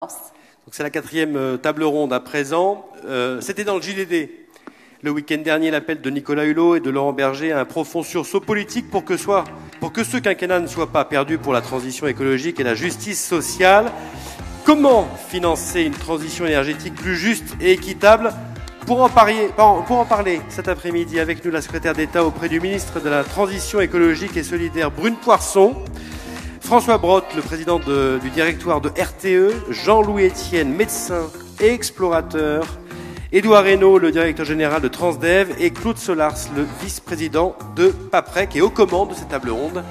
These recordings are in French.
Donc c'est la quatrième table ronde à présent. C'était dans le JDD. Le week-end dernier, l'appel de Nicolas Hulot et de Laurent Berger a un profond sursaut politique pour que ce quinquennat ne soit pas perdu pour la transition écologique et la justice sociale. Comment financer une transition énergétique plus juste et équitable ? Pour en parler cet après-midi avec nous, la secrétaire d'État auprès du ministre de la Transition écologique et solidaire, Brune Poirson, François Brottes, le président du directoire de RTE, Jean-Louis Etienne, médecin et explorateur, Édouard Reynaud, le directeur général de Transdev, et Claude Solars, le vice-président de PAPREC, et aux commandes de cette table ronde,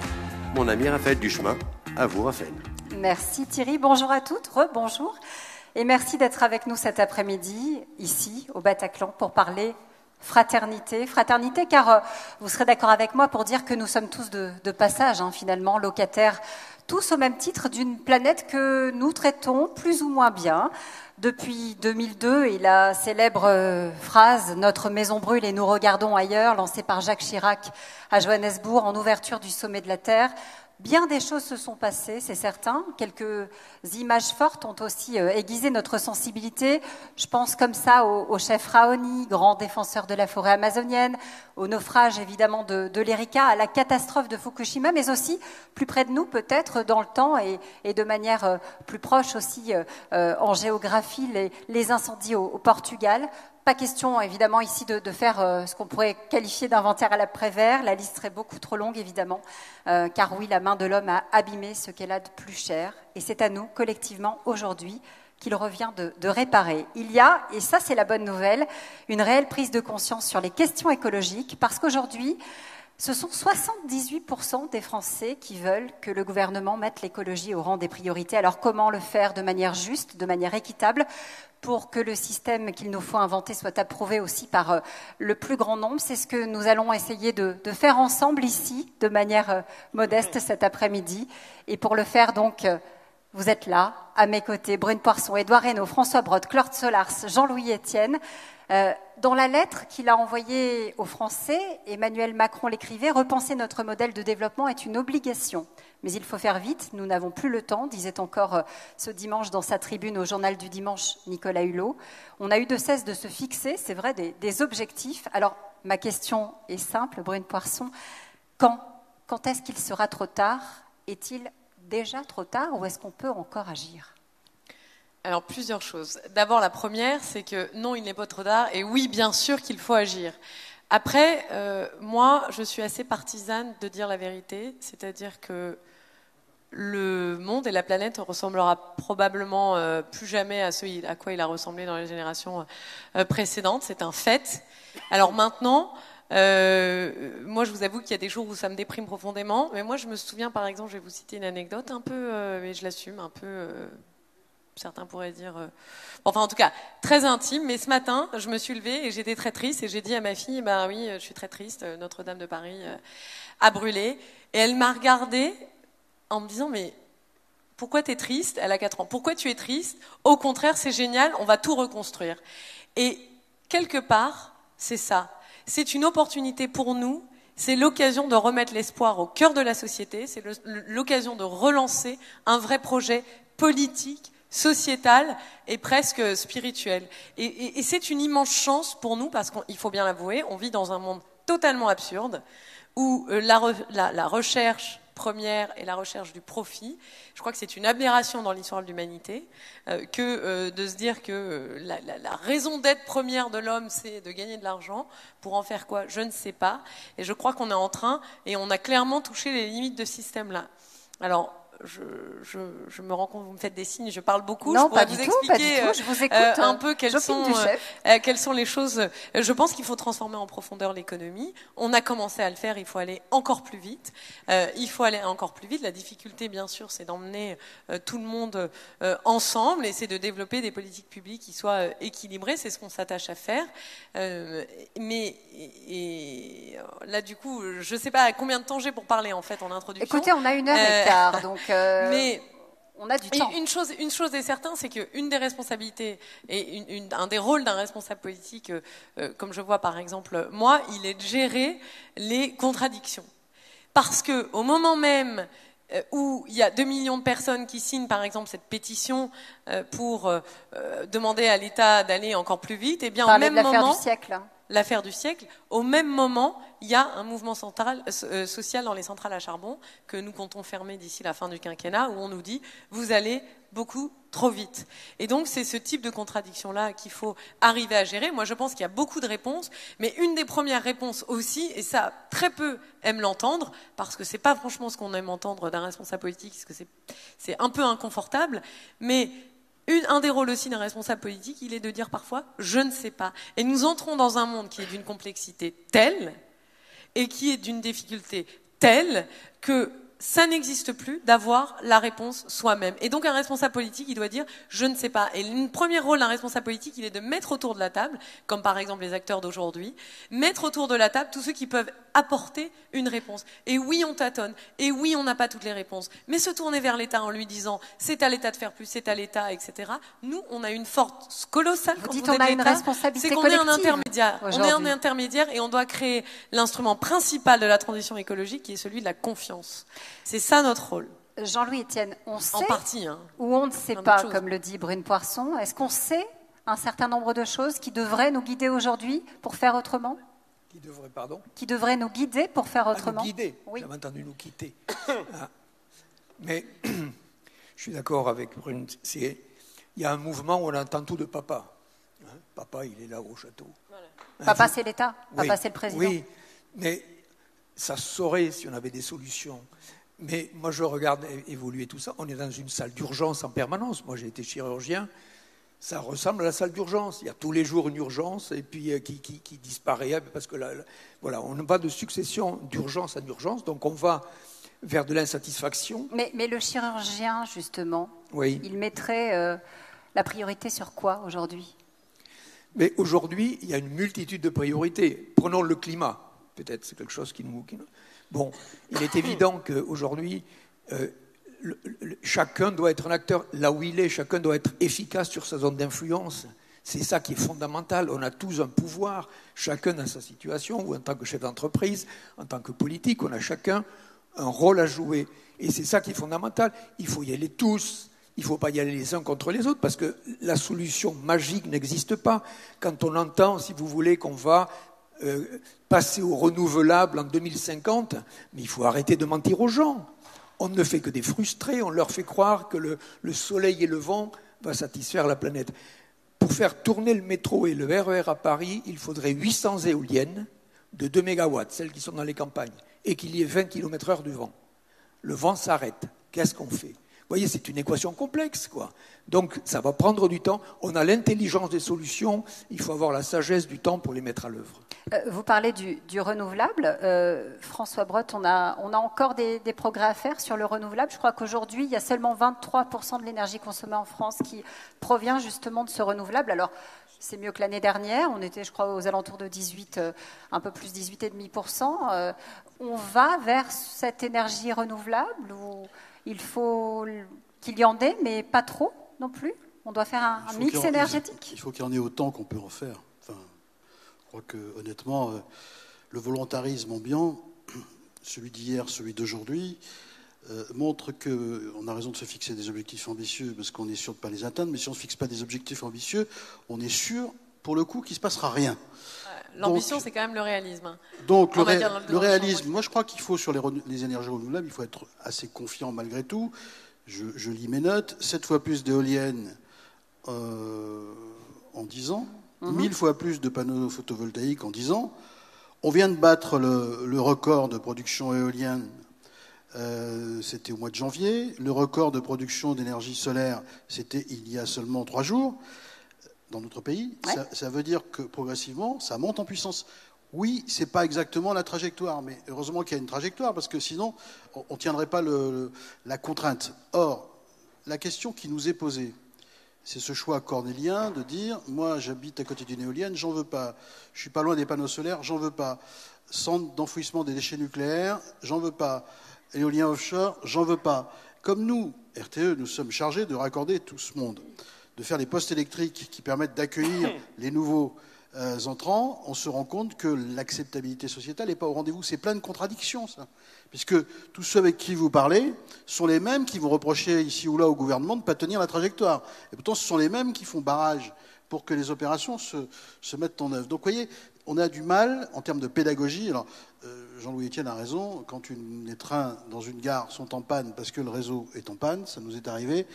mon ami Raphaël Duchemin. À vous, Raphaël. Merci Thierry, bonjour à toutes, rebonjour. Et merci d'être avec nous cet après-midi, ici, au Bataclan, pour parler fraternité. Fraternité, car vous serez d'accord avec moi pour dire que nous sommes tous de passage, finalement, locataires, tous au même titre d'une planète que nous traitons plus ou moins bien. Depuis 2002 et la célèbre phrase « Notre maison brûle et nous regardons ailleurs » lancée par Jacques Chirac à Johannesburg en ouverture du sommet de la Terre. Bien des choses se sont passées, c'est certain. Quelques images fortes ont aussi aiguisé notre sensibilité. Je pense comme ça au chef Raoni, grand défenseur de la forêt amazonienne, au naufrage évidemment de l'Erika, à la catastrophe de Fukushima, mais aussi plus près de nous peut-être dans le temps et de manière plus proche aussi en géographie, les incendies au Portugal. Pas question, évidemment, ici de faire ce qu'on pourrait qualifier d'inventaire à l'après-vert. La liste serait beaucoup trop longue, évidemment, car oui, la main de l'homme a abîmé ce qu'elle a de plus cher. Et c'est à nous, collectivement, aujourd'hui, qu'il revient de réparer. Il y a, et ça c'est la bonne nouvelle, une réelle prise de conscience sur les questions écologiques, parce qu'aujourd'hui, ce sont 78% des Français qui veulent que le gouvernement mette l'écologie au rang des priorités. Alors comment le faire de manière juste, de manière équitable, pour que le système qu'il nous faut inventer soit approuvé aussi par le plus grand nombre? C'est ce que nous allons essayer de faire ensemble ici, de manière modeste cet après-midi. Et pour le faire donc, vous êtes là, à mes côtés, Brune Poirson, Édouard Reynaud, François Brottes, Claude Solars, Jean-Louis Etienne. Dans la lettre qu'il a envoyée aux Français, Emmanuel Macron l'écrivait « Repenser notre modèle de développement est une obligation. Mais il faut faire vite, nous n'avons plus le temps », disait encore ce dimanche dans sa tribune au Journal du Dimanche Nicolas Hulot. On a eu de cesse de se fixer, c'est vrai, des objectifs. Alors, ma question est simple, Brune Poirson. Quand est-ce qu'il sera trop tard? Est-il déjà trop tard ou est-ce qu'on peut encore agir? Alors, plusieurs choses. D'abord, la première, c'est que non, il n'est pas trop tard, et oui, bien sûr qu'il faut agir. Après, moi, je suis assez partisane de dire la vérité, c'est-à-dire que le monde et la planète ne ressemblera probablement plus jamais à ce à quoi il a ressemblé dans les générations précédentes, c'est un fait. Alors maintenant, moi je vous avoue qu'il y a des jours où ça me déprime profondément, mais moi je me souviens par exemple, je vais vous citer une anecdote un peu, mais je l'assume, un peu... certains pourraient dire... Enfin, en tout cas, très intime. Mais ce matin, je me suis levée et j'étais très triste. Et j'ai dit à ma fille, bah oui, je suis très triste. Notre-Dame de Paris a brûlé. Et elle m'a regardée en me disant, mais pourquoi t'es triste? Elle a 4 ans. Pourquoi tu es triste? Au contraire, c'est génial, on va tout reconstruire. Et quelque part, c'est ça. C'est une opportunité pour nous. C'est l'occasion de remettre l'espoir au cœur de la société. C'est l'occasion de relancer un vrai projet politique, sociétal et presque spirituel. Et c'est une immense chance pour nous parce qu'il faut bien l'avouer, on vit dans un monde totalement absurde où la recherche première est la recherche du profit. Je crois que c'est une aberration dans l'histoire de l'humanité que de se dire que la raison d'être première de l'homme, c'est de gagner de l'argent. Pour en faire quoi? Je ne sais pas. Et je crois qu'on est en train, et on a clairement touché les limites de ce système-là. Alors, je me rends compte, vous me faites des signes, je parle beaucoup. Non, je pourrais pas vous du expliquer tout, je vous écoute, un peu quelles sont les choses. Je pense qu'il faut transformer en profondeur l'économie. On a commencé à le faire, il faut aller encore plus vite. La difficulté, bien sûr, c'est d'emmener tout le monde ensemble et c'est de développer des politiques publiques qui soient équilibrées. C'est ce qu'on s'attache à faire. Mais là, du coup, je ne sais pas combien de temps j'ai pour parler en fait en introduction. Écoutez, on a 1h15, donc mais on a du temps. Une chose est certaine, c'est qu'une des responsabilités et un des rôles d'un responsable politique, comme je vois par exemple moi, il est de gérer les contradictions. Parce que au moment même où il y a 2 millions de personnes qui signent par exemple cette pétition pour demander à l'État d'aller encore plus vite, et bien au même moment... l'affaire du siècle. L'affaire du siècle. Au même moment, il y a un mouvement social dans les centrales à charbon que nous comptons fermer d'ici la fin du quinquennat, où on nous dit « vous allez beaucoup trop vite ». Et donc, c'est ce type de contradiction-là qu'il faut arriver à gérer. Moi, je pense qu'il y a beaucoup de réponses, mais une des premières réponses aussi, et ça, très peu aiment l'entendre, parce que c'est pas franchement ce qu'on aime entendre d'un responsable politique, parce que c'est un peu inconfortable, mais... Un des rôles aussi d'un responsable politique, il est de dire parfois « je ne sais pas ». Et nous entrons dans un monde qui est d'une complexité telle et qui est d'une difficulté telle que ça n'existe plus d'avoir la réponse soi-même. Et donc un responsable politique, il doit dire « je ne sais pas ». Et le premier rôle d'un responsable politique, il est de mettre autour de la table, comme par exemple les acteurs d'aujourd'hui, mettre autour de la table tous ceux qui peuvent apporter une réponse. Et oui, on tâtonne, et oui, on n'a pas toutes les réponses, mais se tourner vers l'État en lui disant « c'est à l'État de faire plus, c'est à l'État, etc. » Nous, on a une force colossale vous quand dites on on a une l'État, responsabilité c'est qu'on est un collective intermédiaire. On est un intermédiaire et on doit créer l'instrument principal de la transition écologique qui est celui de la confiance. C'est ça notre rôle. Jean-Louis Etienne, on sait en partie, hein. ou on ne sait pas, comme le dit Brune Poirson. Est-ce qu'on sait un certain nombre de choses qui devraient nous guider aujourd'hui pour faire autrement ? Qui devrait, pardon ? Qui devraient nous guider pour faire autrement ? Nous guider, oui. J'avais entendu nous quitter. Mais je suis d'accord avec Brune. Il y a un mouvement où on entend tout de papa. Papa, il est là au château. Voilà. Papa, c'est l'État. Papa, c'est le président. Oui, mais ça se saurait si on avait des solutions. Mais moi, je regarde évoluer tout ça. On est dans une salle d'urgence en permanence. Moi, j'ai été chirurgien. Ça ressemble à la salle d'urgence. Il y a tous les jours une urgence et puis qui disparaît parce que voilà, on va de succession d'urgence en urgence. Donc, on va vers de l'insatisfaction. Mais le chirurgien, justement, oui. Il mettrait la priorité sur quoi aujourd'hui ? Mais aujourd'hui, il y a une multitude de priorités. Prenons le climat. Peut-être c'est quelque chose qui nous... Bon, il est évident qu'aujourd'hui, chacun doit être un acteur là où il est, chacun doit être efficace sur sa zone d'influence. C'est ça qui est fondamental. On a tous un pouvoir, chacun dans sa situation, ou en tant que chef d'entreprise, en tant que politique, on a chacun un rôle à jouer. Et c'est ça qui est fondamental. Il faut y aller tous. Il ne faut pas y aller les uns contre les autres, parce que la solution magique n'existe pas. Quand on entend, si vous voulez, qu'on va... passer au renouvelable en 2050, mais il faut arrêter de mentir aux gens. On ne fait que des frustrés, on leur fait croire que le soleil et le vent vont satisfaire la planète. Pour faire tourner le métro et le RER à Paris, il faudrait 800 éoliennes de 2 mégawatts, celles qui sont dans les campagnes, et qu'il y ait 20 km/h de vent. Le vent s'arrête. Qu'est-ce qu'on fait ? Vous voyez, c'est une équation complexe, quoi. Donc, ça va prendre du temps. On a l'intelligence des solutions. Il faut avoir la sagesse du temps pour les mettre à l'œuvre. Vous parlez du renouvelable. François Brotte, on a encore des progrès à faire sur le renouvelable. Je crois qu'aujourd'hui, il y a seulement 23% de l'énergie consommée en France qui provient justement de ce renouvelable. Alors, c'est mieux que l'année dernière. On était, je crois, aux alentours de 18, un peu plus 18,5%. On va vers cette énergie renouvelable ou il faut qu'il y en ait, mais pas trop non plus. On doit faire un mix énergétique. Il faut qu'il y en ait autant qu'on peut en faire. Enfin, je crois que, honnêtement, le volontarisme ambiant, celui d'hier, celui d'aujourd'hui, montre qu'on a raison de se fixer des objectifs ambitieux parce qu'on est sûr de ne pas les atteindre, mais si on ne se fixe pas des objectifs ambitieux, on est sûr, pour le coup, qu'il ne se passera rien. L'ambition, c'est quand même le réalisme. Donc, le réalisme, moi je crois qu'il faut, sur les énergies renouvelables, il faut être assez confiant malgré tout. Je lis mes notes, 7 fois plus d'éoliennes en 10 ans, 1000 fois plus de panneaux photovoltaïques en 10 ans. On vient de battre le record de production éolienne, c'était au mois de janvier. Le record de production d'énergie solaire, c'était il y a seulement 3 jours. Dans notre pays, ouais. Ça veut dire que progressivement, ça monte en puissance. Oui, c'est pas exactement la trajectoire, mais heureusement qu'il y a une trajectoire, parce que sinon, on ne tiendrait pas la contrainte. Or, la question qui nous est posée, c'est ce choix cornélien de dire, moi j'habite à côté d'une éolienne, j'en veux pas. Je suis pas loin des panneaux solaires, j'en veux pas. Centre d'enfouissement des déchets nucléaires, j'en veux pas. Éolien offshore, j'en veux pas. Comme nous, RTE, nous sommes chargés de raccorder tout ce monde, de faire des postes électriques qui permettent d'accueillir les nouveaux entrants, on se rend compte que l'acceptabilité sociétale n'est pas au rendez-vous. C'est plein de contradictions, ça. Puisque tous ceux avec qui vous parlez sont les mêmes qui vont reprocher ici ou là au gouvernement de ne pas tenir la trajectoire. Et pourtant, ce sont les mêmes qui font barrage pour que les opérations se mettent en œuvre. Donc, vous voyez, on a du mal en termes de pédagogie. Alors, Jean-Louis Etienne a raison. Quand les trains dans une gare sont en panne parce que le réseau est en panne, ça nous est arrivé,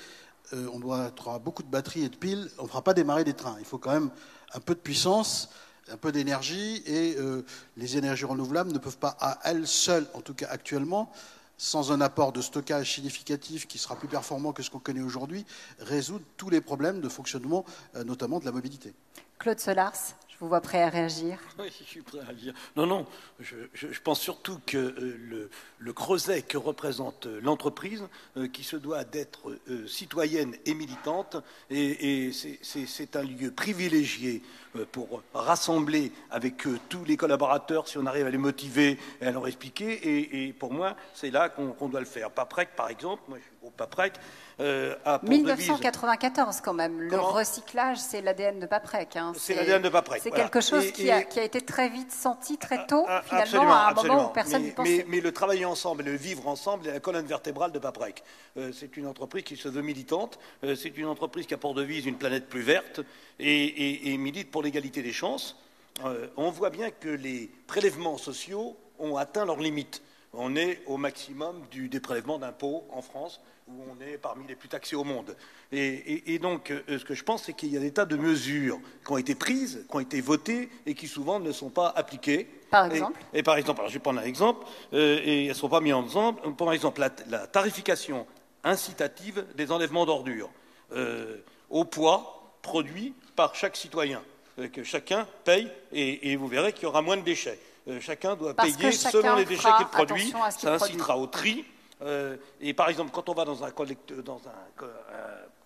on doit avoir beaucoup de batteries et de piles. On ne fera pas démarrer des trains. Il faut quand même un peu de puissance, un peu d'énergie, et les énergies renouvelables ne peuvent pas, à elles seules, en tout cas actuellement, sans un apport de stockage significatif qui sera plus performant que ce qu'on connaît aujourd'hui, résoudre tous les problèmes de fonctionnement, notamment de la mobilité. Claude Solars, je vous vois prêt à réagir. Oui, je suis prêt à réagir. Non, je pense surtout que le creuset que représente l'entreprise, qui se doit d'être citoyenne et militante, et c'est un lieu privilégié pour rassembler avec tous les collaborateurs, si on arrive à les motiver et à leur expliquer, et pour moi, c'est là qu'on doit le faire. Paprec, par exemple, moi je suis au Paprec, a pour 1994 quand même. Le recyclage, c'est l'ADN de Paprec. Hein. C'est l'ADN de Paprec. C'est quelque chose qui a été très vite senti, très tôt, finalement, absolument, à un absolument. moment où personne n'y pensait. Mais le travailler ensemble et le vivre ensemble est la colonne vertébrale de Paprec. C'est une entreprise qui se veut militante, c'est une entreprise qui a pour devise une planète plus verte et milite pour l'égalité des chances. On voit bien que les prélèvements sociaux ont atteint leurs limites. On est au maximum des prélèvements d'impôts en France, où on est parmi les plus taxés au monde. Et donc, ce que je pense, c'est qu'il y a des tas de mesures qui ont été prises, qui ont été votées, et qui souvent ne sont pas appliquées. Par exemple et par exemple, alors je vais prendre un exemple, et elles ne sont pas mises en exemple. Par exemple, la tarification incitative des enlèvements d'ordures, au poids produit par chaque citoyen, que chacun paye, et vous verrez qu'il y aura moins de déchets. Chacun doit payer selon les déchets qu'il produit. Ça incitera au tri. Et par exemple, quand on va dans un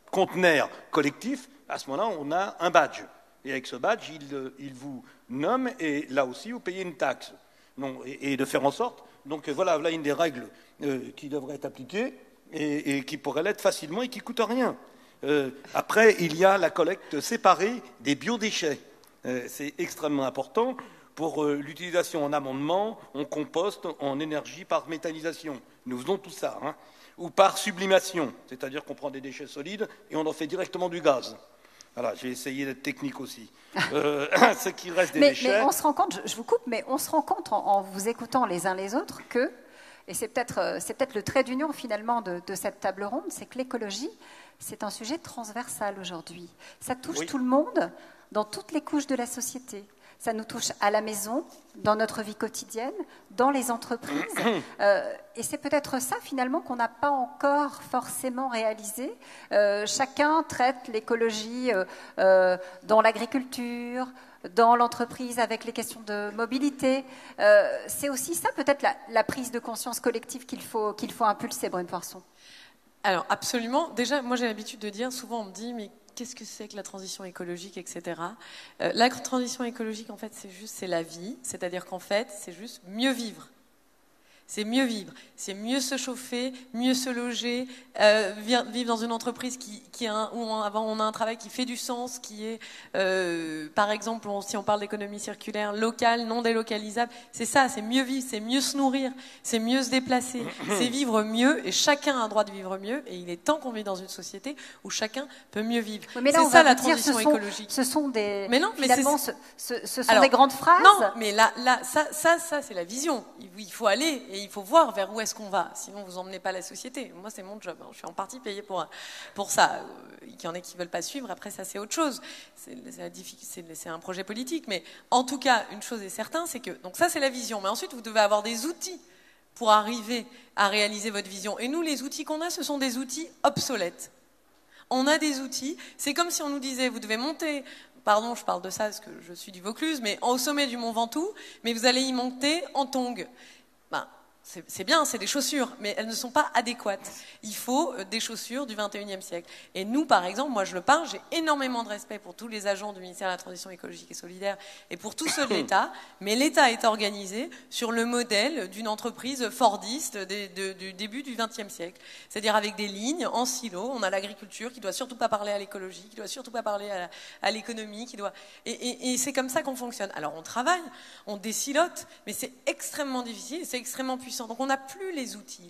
conteneur collectif, à ce moment-là, on a un badge. Et avec ce badge, il vous nomme, et là aussi, vous payez une taxe. Non, et de faire en sorte. Donc voilà une des règles qui devraient être appliquées et qui pourraient l'être facilement et qui ne coûtent rien. Après, il y a la collecte séparée des biodéchets. C'est extrêmement important. Pour l'utilisation en amendement, on composte en énergie par méthanisation. Nous faisons tout ça. Hein. Ou par sublimation, c'est-à-dire qu'on prend des déchets solides et on en fait directement du gaz. Voilà, j'ai essayé d'être technique aussi. Ce qui reste des déchets... Mais on se rend compte, je vous coupe, mais on se rend compte en vous écoutant les uns les autres que, et c'est peut-être le trait d'union finalement de cette table ronde, c'est que l'écologie, c'est un sujet transversal aujourd'hui. Ça touche tout le monde dans toutes les couches de la société. Ça nous touche à la maison, dans notre vie quotidienne, dans les entreprises. Et c'est peut-être ça, finalement, qu'on n'a pas encore forcément réalisé. Chacun traite l'écologie dans l'agriculture, dans l'entreprise, avec les questions de mobilité. C'est aussi ça, peut-être, la prise de conscience collective qu'il faut impulser, Brune Poirson. Alors, absolument. Déjà, moi, j'ai l'habitude de dire, souvent, on me dit, mais qu'est-ce que c'est que la transition écologique, etc. La transition écologique, en fait, c'est la vie. C'est-à-dire qu'en fait, c'est juste mieux vivre. C'est mieux vivre, c'est mieux se chauffer, mieux se loger, vivre dans une entreprise où on a un travail qui fait du sens, qui est, par exemple, si on parle d'économie circulaire, locale, non délocalisable, c'est ça, c'est mieux vivre, c'est mieux se nourrir, c'est mieux se déplacer, c'est vivre mieux, et chacun a le droit de vivre mieux, et il est temps qu'on vive dans une société où chacun peut mieux vivre. Oui, mais là, c'est ça la transition écologique. Ce sont des, mais non, mais finalement, ce sont des grandes phrases. Non, mais là, ça c'est la vision. Il faut aller et il faut voir vers où est-ce qu'on va. Sinon, vous emmenez pas la société. Moi, c'est mon job. Hein. Je suis en partie payée pour ça. Il y en a qui veulent pas suivre. Après, ça, c'est autre chose. C'est un projet politique. Mais en tout cas, une chose est certaine, c'est que donc ça, c'est la vision. Mais ensuite, vous devez avoir des outils pour arriver à réaliser votre vision. Et nous, les outils qu'on a, ce sont des outils obsolètes. On a des outils. C'est comme si on nous disait, vous devez monter. Pardon, je parle de ça parce que je suis du Vaucluse, mais au sommet du Mont Ventoux, mais vous allez y monter en tongs. c'est bien, c'est des chaussures, mais elles ne sont pas adéquates. Il faut des chaussures du 21e siècle. Et nous, par exemple, moi je le parle, j'ai énormément de respect pour tous les agents du ministère de la Transition écologique et solidaire et pour tous ceux de l'État, mais l'État est organisé sur le modèle d'une entreprise fordiste du début du 20e siècle. C'est-à-dire avec des lignes en silo, on a l'agriculture qui doit surtout pas parler à l'écologie, qui doit surtout pas parler à l'économie, et c'est comme ça qu'on fonctionne. Alors on travaille, on décilote, mais c'est extrêmement difficile, c'est extrêmement puissant. Donc on n'a plus les outils.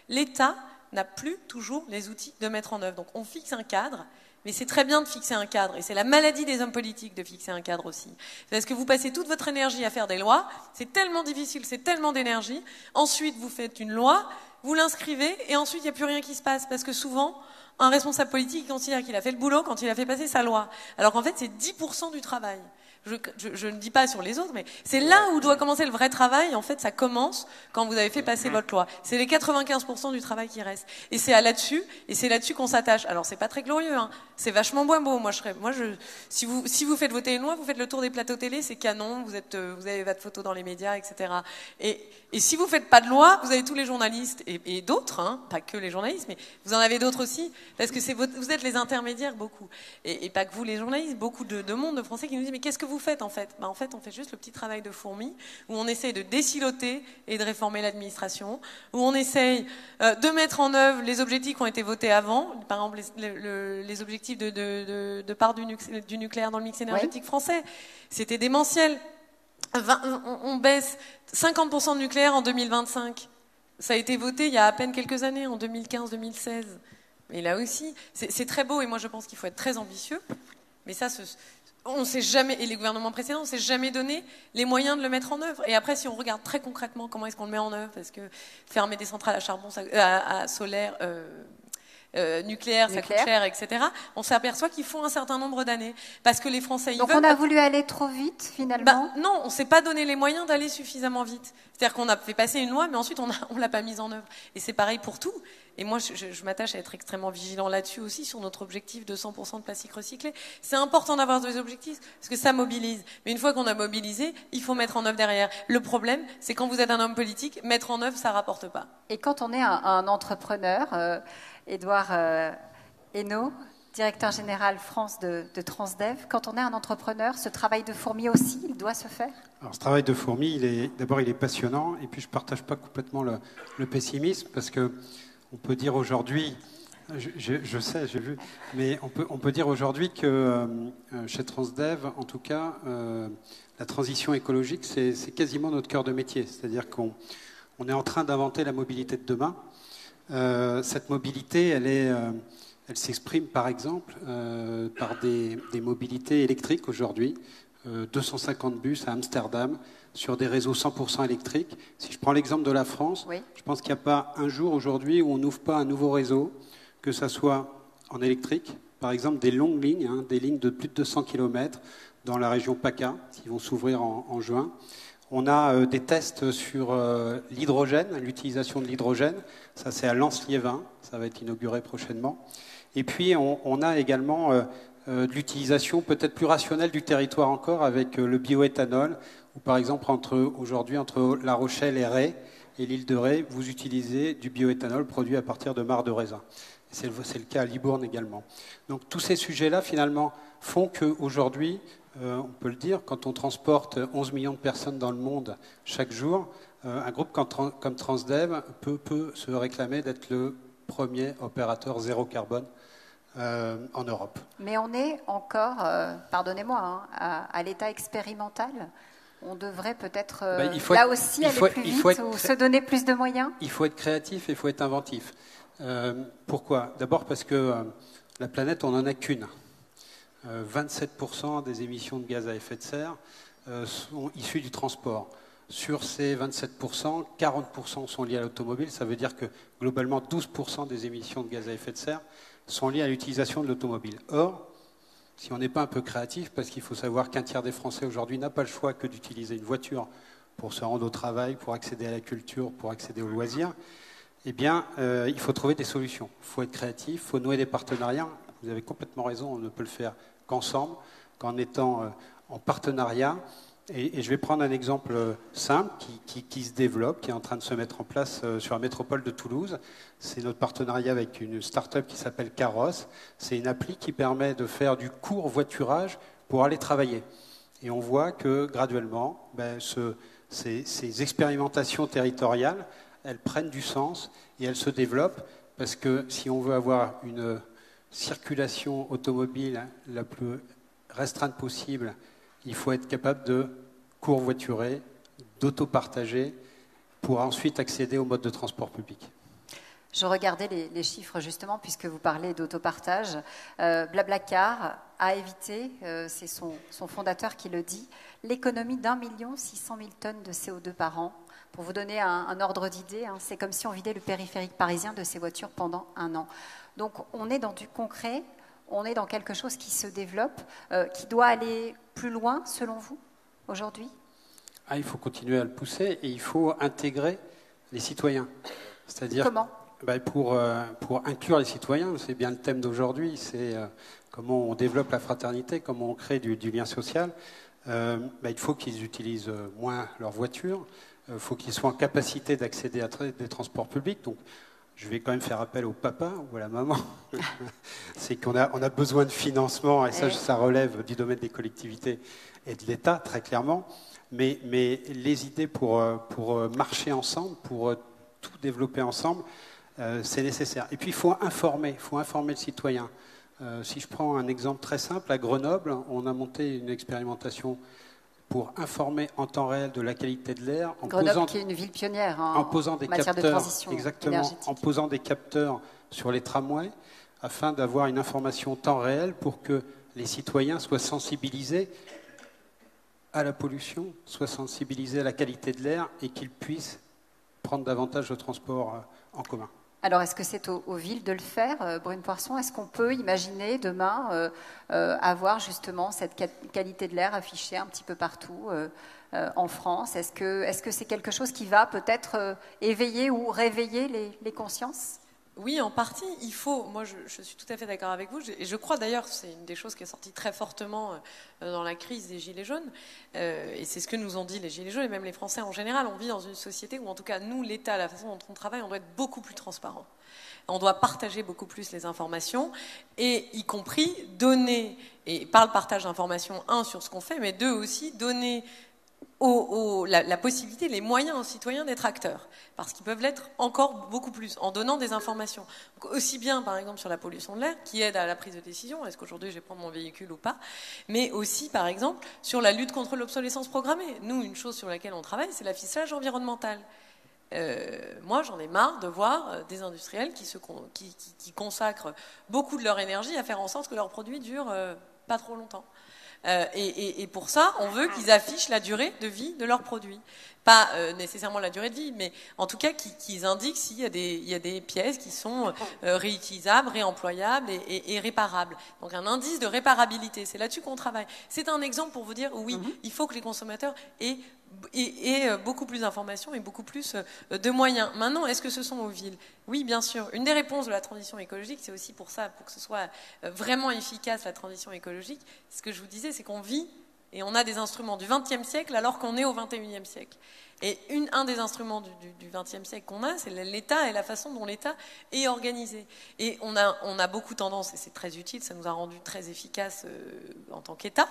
L'État n'a plus toujours les outils de mettre en œuvre. Donc on fixe un cadre, mais c'est très bien de fixer un cadre. Et c'est la maladie des hommes politiques de fixer un cadre aussi. Parce que vous passez toute votre énergie à faire des lois, c'est tellement difficile, c'est tellement d'énergie. Ensuite, vous faites une loi, vous l'inscrivez, et ensuite, il n'y a plus rien qui se passe. Parce que souvent, un responsable politique considère qu'il a fait le boulot quand il a fait passer sa loi. Alors qu'en fait, c'est 10% du travail. Je ne dis pas sur les autres, mais c'est là où doit commencer le vrai travail. En fait, ça commence quand vous avez fait passer votre loi. C'est les 95% du travail qui reste. Et c'est là-dessus qu'on s'attache. Alors, c'est pas très glorieux, hein. C'est vachement moins beau. Si vous faites voter une loi, vous faites le tour des plateaux télé, c'est canon, vous avez votre photo dans les médias, etc. Et si vous faites pas de loi, vous avez tous les journalistes et d'autres, hein, pas que les journalistes, mais vous en avez d'autres aussi, parce que vous êtes les intermédiaires beaucoup. Et pas que vous, les journalistes, beaucoup de monde, de Français qui nous disent, mais qu'est-ce que vous faites en fait? En fait, on fait juste le petit travail de fourmi, où on essaye de désiloter et de réformer l'administration, où on essaye de mettre en œuvre les objectifs qui ont été votés avant, par exemple les objectifs de part du nucléaire dans le mix énergétique français. C'était démentiel. On baisse 50% de nucléaire en 2025. Ça a été voté il y a à peine quelques années, en 2015-2016. Mais là aussi, c'est très beau, et moi je pense qu'il faut être très ambitieux. Mais ça, on s'est jamais, et les gouvernements précédents, on s'est jamais donné les moyens de le mettre en œuvre. Et après, si on regarde très concrètement comment est-ce qu'on le met en œuvre, parce que fermer des centrales à charbon, à solaire, nucléaire, ça coûte cher, etc. On s'aperçoit qu'il faut un certain nombre d'années. Parce que les Français, Donc on a voulu aller trop vite, finalement? Non, on ne s'est pas donné les moyens d'aller suffisamment vite. C'est-à-dire qu'on a fait passer une loi, mais ensuite on ne l'a pas mise en œuvre. Et c'est pareil pour tout. Et moi, je m'attache à être extrêmement vigilant là-dessus aussi, sur notre objectif de 100% de plastique recyclé. C'est important d'avoir des objectifs, parce que ça mobilise. Mais une fois qu'on a mobilisé, il faut mettre en œuvre derrière. Le problème, c'est quand vous êtes un homme politique, mettre en œuvre, ça ne rapporte pas. Et quand on est un entrepreneur, Édouard Hainaut, directeur général France de Transdev, quand on est un entrepreneur, ce travail de fourmi aussi, il doit se faire? Alors ce travail de fourmi, d'abord il est passionnant, et puis je ne partage pas complètement le pessimisme, parce qu'on peut dire aujourd'hui, je sais, j'ai vu, mais on peut dire aujourd'hui que chez Transdev, en tout cas, la transition écologique, c'est quasiment notre cœur de métier. C'est-à-dire qu'on est en train d'inventer la mobilité de demain. Cette mobilité, elle s'exprime par exemple par des mobilités électriques aujourd'hui. 250 bus à Amsterdam sur des réseaux 100% électriques. Si je prends l'exemple de la France, oui. Je pense qu'il n'y a pas un jour aujourd'hui où on n'ouvre pas un nouveau réseau, que ça soit en électrique, par exemple des longues lignes, des lignes de plus de 200 km dans la région PACA, qui vont s'ouvrir en juin. On a des tests sur l'hydrogène, l'utilisation de l'hydrogène. Ça, c'est à Lens-Liévin. Ça va être inauguré prochainement. Et puis, on a également de l'utilisation peut-être plus rationnelle du territoire encore avec le bioéthanol, où par exemple, aujourd'hui, entre La Rochelle et Ré, et l'île de Ré, vous utilisez du bioéthanol produit à partir de marcs de raisin. C'est le cas à Libourne également. Donc, tous ces sujets-là, finalement, font qu'aujourd'hui, on peut le dire, quand on transporte 11 millions de personnes dans le monde chaque jour, un groupe comme Transdev peut se réclamer d'être le premier opérateur zéro carbone en Europe. Mais on est encore, pardonnez-moi, à l'état expérimental. On devrait peut-être là aussi aller plus vite ou se donner plus de moyens. Il faut être créatif et il faut être inventif. Pourquoi? D'abord parce que la planète, on n'en a qu'une. 27% des émissions de gaz à effet de serre sont issues du transport. Sur ces 27%, 40% sont liés à l'automobile. Ça veut dire que globalement, 12% des émissions de gaz à effet de serre sont liées à l'utilisation de l'automobile. Or, si on n'est pas un peu créatif, parce qu'il faut savoir qu'un tiers des Français aujourd'hui n'a pas le choix que d'utiliser une voiture pour se rendre au travail, pour accéder à la culture, pour accéder aux loisirs, eh bien, il faut trouver des solutions. Il faut être créatif, il faut nouer des partenariats. Vous avez complètement raison, on ne peut le faire qu'ensemble, qu'en étant en partenariat. Et je vais prendre un exemple simple qui se développe, qui est en train de se mettre en place sur la métropole de Toulouse. C'est notre partenariat avec une start-up qui s'appelle Carrosse. C'est une appli qui permet de faire du court voiturage pour aller travailler. Et on voit que graduellement, ces expérimentations territoriales, elles prennent du sens et elles se développent parce que si on veut avoir une circulation automobile la plus restreinte possible, il faut être capable de covoiturer, d'autopartager pour ensuite accéder au mode de transport public. Je regardais les chiffres justement, puisque vous parlez d'autopartage. Blablacar a évité, c'est son fondateur qui le dit, l'économie d'1 600 000 tonnes de CO2 par an. Pour vous donner un ordre d'idée, c'est comme si on vidait le périphérique parisien de ses voitures pendant 1 an. Donc on est dans du concret, on est dans quelque chose qui se développe, qui doit aller plus loin selon vous aujourd'hui ? Il faut continuer à le pousser et il faut intégrer les citoyens. C'est-à-dire comment ? Pour inclure les citoyens, c'est bien le thème d'aujourd'hui, c'est comment on développe la fraternité, comment on crée du lien social. Il faut qu'ils utilisent moins leur voiture, il faut qu'ils soient en capacité d'accéder à des transports publics. Donc, je vais quand même faire appel au papa ou à la maman. C'est qu'on a besoin de financement, et ça relève du domaine des collectivités et de l'État, très clairement. Mais les idées pour marcher ensemble, pour tout développer ensemble, c'est nécessaire. Et puis, il faut informer le citoyen. Si je prends un exemple très simple, à Grenoble, on a monté une expérimentation pour informer en temps réel de la qualité de l'air. Grenoble, qui est une ville pionnière en posant des matière capteurs, de transition énergétique. En posant des capteurs sur les tramways, afin d'avoir une information en temps réel pour que les citoyens soient sensibilisés à la pollution, soient sensibilisés à la qualité de l'air et qu'ils puissent prendre davantage de transport en commun. Alors, est-ce que c'est aux villes de le faire, Brune Poirson ? Est-ce qu'on peut imaginer demain avoir justement cette qualité de l'air affichée un petit peu partout en France ? Est-ce que c'est quelque chose qui va peut-être éveiller ou réveiller les consciences ? Oui, en partie, il faut. Moi, je suis tout à fait d'accord avec vous. Et je crois d'ailleurs, c'est une des choses qui est sortie très fortement dans la crise des Gilets jaunes. Et c'est ce que nous ont dit les Gilets jaunes et même les Français en général. On vit dans une société où, en tout cas, nous, l'État, la façon dont on travaille, on doit être beaucoup plus transparent. On doit partager beaucoup plus les informations et y compris donner, et par le partage d'informations, sur ce qu'on fait, mais 2 aussi, donner la possibilité, les moyens aux citoyens d'être acteurs, parce qu'ils peuvent l'être encore beaucoup plus, en donnant des informations. Donc, aussi bien, par exemple, sur la pollution de l'air, qui aide à la prise de décision, est-ce qu'aujourd'hui je vais prendre mon véhicule ou pas, mais aussi, par exemple, sur la lutte contre l'obsolescence programmée. Nous, une chose sur laquelle on travaille, c'est l'affichage environnemental. Moi, j'en ai marre de voir des industriels qui consacrent beaucoup de leur énergie à faire en sorte que leurs produits durent pas trop longtemps. Et pour ça, on veut qu'ils affichent la durée de vie de leurs produits. Pas nécessairement la durée de vie, mais en tout cas qu'ils indiquent s'il y a des pièces qui sont réutilisables, réemployables et réparables. Donc un indice de réparabilité, c'est là-dessus qu'on travaille. C'est un exemple pour vous dire, oui, il faut que les consommateurs aient beaucoup plus d'informations et beaucoup plus de moyens. Maintenant, est-ce que ce sont aux villes ? Oui, bien sûr. Une des réponses de la transition écologique, c'est aussi pour ça, pour que ce soit vraiment efficace, la transition écologique. Ce que je vous disais, c'est qu'on vit et on a des instruments du XXe siècle alors qu'on est au XXIe siècle. Et un des instruments du XXe siècle qu'on a, c'est l'État et la façon dont l'État est organisé. Et on a beaucoup tendance, et c'est très utile, ça nous a rendu très efficaces en tant qu'État,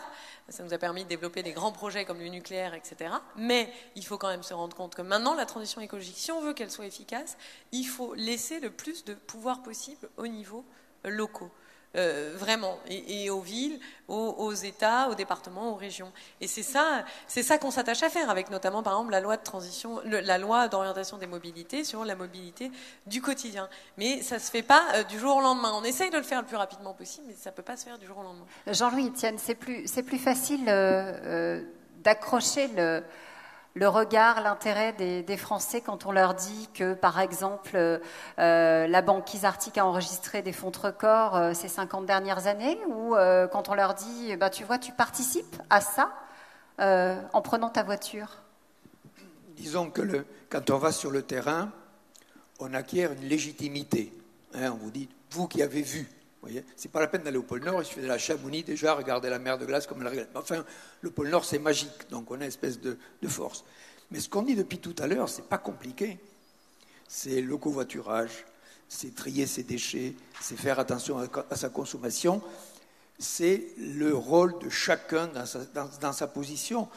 ça nous a permis de développer des grands projets comme le nucléaire, etc. Mais il faut quand même se rendre compte que maintenant, la transition écologique, si on veut qu'elle soit efficace, il faut laisser le plus de pouvoir possible au niveau locaux. Vraiment, et aux villes, aux États, aux départements, aux régions. Et c'est ça qu'on s'attache à faire, avec notamment, par exemple, la loi de transition, la loi d'orientation des mobilités sur la mobilité du quotidien. Mais ça se fait pas du jour au lendemain. On essaye de le faire le plus rapidement possible, mais ça peut pas se faire du jour au lendemain. Jean-Louis Etienne, c'est plus facile d'accrocher le regard, l'intérêt des Français quand on leur dit que, par exemple, la banquise arctique a enregistré des fonds records ces 50 dernières années, ou quand on leur dit, tu vois, tu participes à ça en prenant ta voiture ? Disons que quand on va sur le terrain, on acquiert une légitimité. On vous dit, vous qui avez vu voyez, c'est pas la peine d'aller au pôle Nord, il suffit d'aller à Chamonix déjà, regarder la mer de glace comme elle regarde. Enfin, le pôle Nord, c'est magique, donc on a une espèce de force. Mais ce qu'on dit depuis tout à l'heure, c'est pas compliqué. C'est le covoiturage, c'est trier ses déchets, c'est faire attention à sa consommation. C'est le rôle de chacun dans sa position.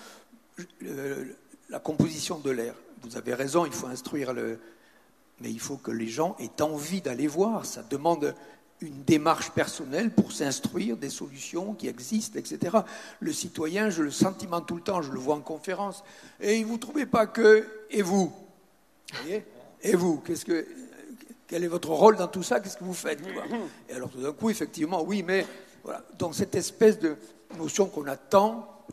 La composition de l'air. Vous avez raison, il faut instruire mais il faut que les gens aient envie d'aller voir. Ça demande une démarche personnelle pour s'instruire des solutions qui existent, etc. Le citoyen, j'ai le sentiment tout le temps, je le vois en conférence, et vous ne trouvez pas que... Et vous, voyez, et vous, quel est votre rôle dans tout ça? Qu'est-ce que vous faites, quoi? Et alors tout d'un coup, effectivement, oui, mais... Voilà. Donc cette espèce de notion qu'on attend,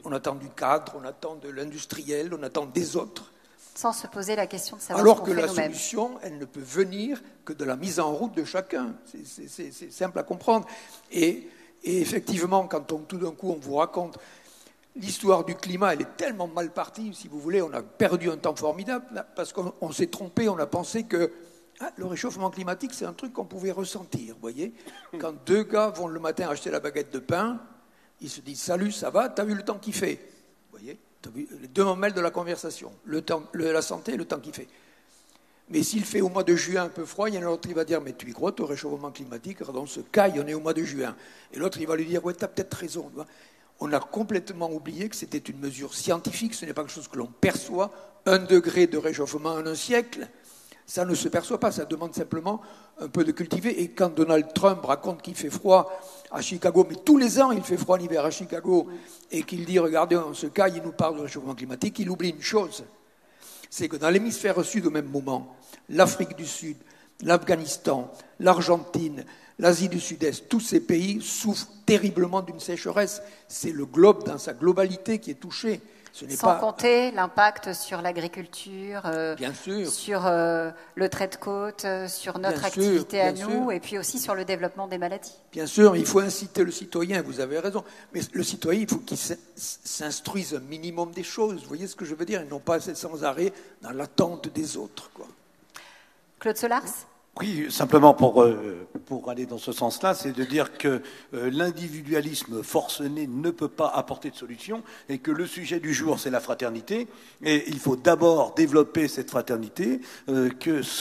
on attend du cadre, on attend de l'industriel, on attend des autres. Sans se poser la question de savoir alors ce qu'on que fait la nous-mêmes. solution, elle ne peut venir que de la mise en route de chacun. C'est simple à comprendre. Et effectivement, quand tout d'un coup on vous raconte l'histoire du climat, elle est tellement mal partie, si vous voulez, on a perdu un temps formidable, parce qu'on s'est trompé, on a pensé que le réchauffement climatique, c'est un truc qu'on pouvait ressentir, vous voyez. Quand deux gars vont le matin acheter la baguette de pain, ils se disent « Salut, ça va? T'as vu le temps qu'il fait ?» Vous voyez, t'as vu les deux mamelles de la conversation, la santé et le temps qu'il fait. Mais s'il fait au mois de juin un peu froid, il y en a l'autre qui va dire « Mais tu y crois, au réchauffement climatique? On se caille, on est au mois de juin. » Et l'autre, il va lui dire « Ouais, t'as peut-être raison. » On a complètement oublié que c'était une mesure scientifique, ce n'est pas quelque chose que l'on perçoit. 1 degré de réchauffement en un siècle, ça ne se perçoit pas, ça demande simplement un peu de cultiver. Et quand Donald Trump raconte qu'il fait froid à Chicago, mais tous les ans il fait froid l'hiver à Chicago, et qu'il dit, regardez, on se caille, il nous parle de réchauffement climatique, il oublie une chose, c'est que dans l'hémisphère sud au même moment, l'Afrique du Sud, l'Afghanistan, l'Argentine, l'Asie du Sud-Est, tous ces pays souffrent terriblement d'une sécheresse. C'est le globe dans sa globalité qui est touché. Sans compter l'impact sur l'agriculture, sur le trait de côte, sur notre activité à nous, et puis aussi sur le développement des maladies. Bien sûr, il faut inciter le citoyen, vous avez raison. Mais le citoyen, il faut qu'il s'instruise un minimum des choses. Vous voyez ce que je veux dire? Ils n'ont pas sans arrêt dans l'attente des autres, quoi. Claude Solars? Oui, simplement pour aller dans ce sens-là, c'est de dire que l'individualisme forcené ne peut pas apporter de solution et que le sujet du jour, c'est la fraternité. Et il faut d'abord développer cette fraternité,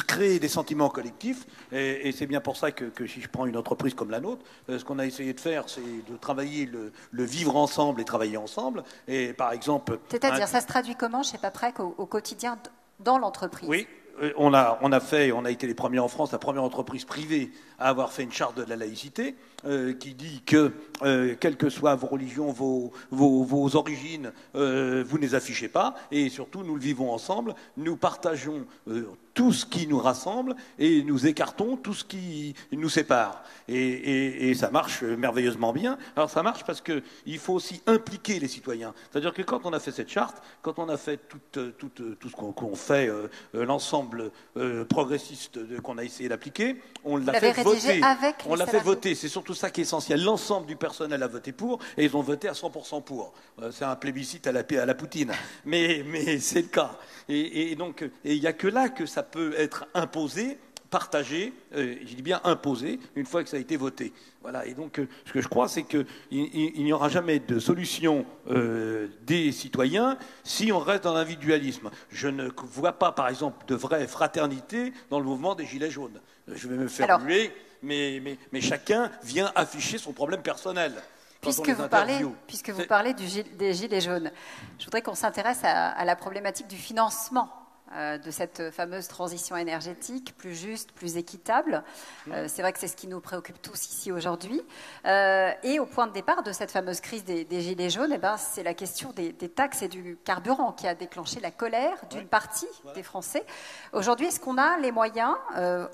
créer des sentiments collectifs. Et c'est bien pour ça que si je prends une entreprise comme la nôtre, ce qu'on a essayé de faire, c'est de travailler le vivre ensemble et travailler ensemble. Et par exemple... C'est-à-dire, ça se traduit comment chez Paprec au quotidien dans l'entreprise? Oui. On a été les premiers en France, la première entreprise privée à avoir fait une charte de la laïcité qui dit que, quelles que soient vos religions, vos origines, vous ne les affichez pas. Et surtout, nous le vivons ensemble, nous partageons tout ce qui nous rassemble et nous écartons tout ce qui nous sépare. Et ça marche merveilleusement bien. Alors ça marche parce qu'il faut aussi impliquer les citoyens. C'est-à-dire que quand on a fait cette charte, quand on a fait tout ce qu'on fait, l'ensemble progressiste qu'on a essayé d'appliquer, on l'a fait voter. On l'a fait voter. C'est surtout ça qui est essentiel. L'ensemble du personnel a voté pour et ils ont voté à 100% pour. C'est un plébiscite à la Poutine. Mais c'est le cas. Et donc, il n'y a que là que ça peut être imposé, partagé, je dis bien imposé, une fois que ça a été voté. Voilà. Et donc, ce que je crois, c'est qu'il n'y aura jamais de solution des citoyens si on reste dans l'individualisme. Je ne vois pas, par exemple, de vraie fraternité dans le mouvement des Gilets jaunes. Je vais me faire huer, mais chacun vient afficher son problème personnel. Puisque vous parlez des Gilets jaunes, je voudrais qu'on s'intéresse à la problématique du financement de cette fameuse transition énergétique, plus juste, plus équitable. C'est vrai que c'est ce qui nous préoccupe tous ici aujourd'hui. Et au point de départ de cette fameuse crise des Gilets jaunes, c'est la question des taxes et du carburant qui a déclenché la colère d'une partie des Français. Aujourd'hui, est-ce qu'on a les moyens,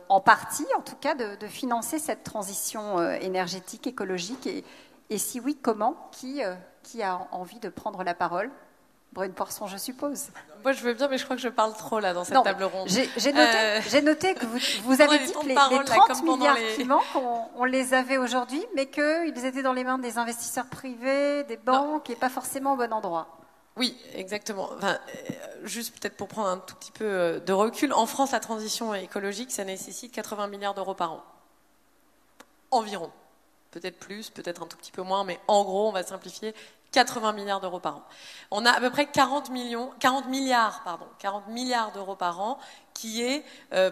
en partie en tout cas, de financer cette transition énergétique, écologique et si oui, comment? Qui a envie de prendre la parole? Brune Poisson, je suppose. Moi, je veux bien, mais je crois que je parle trop là dans cette table ronde. J'ai noté que vous avez dit que les 30 milliards qui manquent, on les avait aujourd'hui, mais qu'ils étaient dans les mains des investisseurs privés, des banques, et pas forcément au bon endroit. Oui, exactement. Enfin, juste peut-être pour prendre un tout petit peu de recul, en France, la transition écologique, ça nécessite 80 milliards d'euros par an. environ. Peut-être plus, peut-être un tout petit peu moins, mais en gros, on va simplifier, 80 milliards d'euros par an. On a à peu près 40 milliards d'euros par an qui est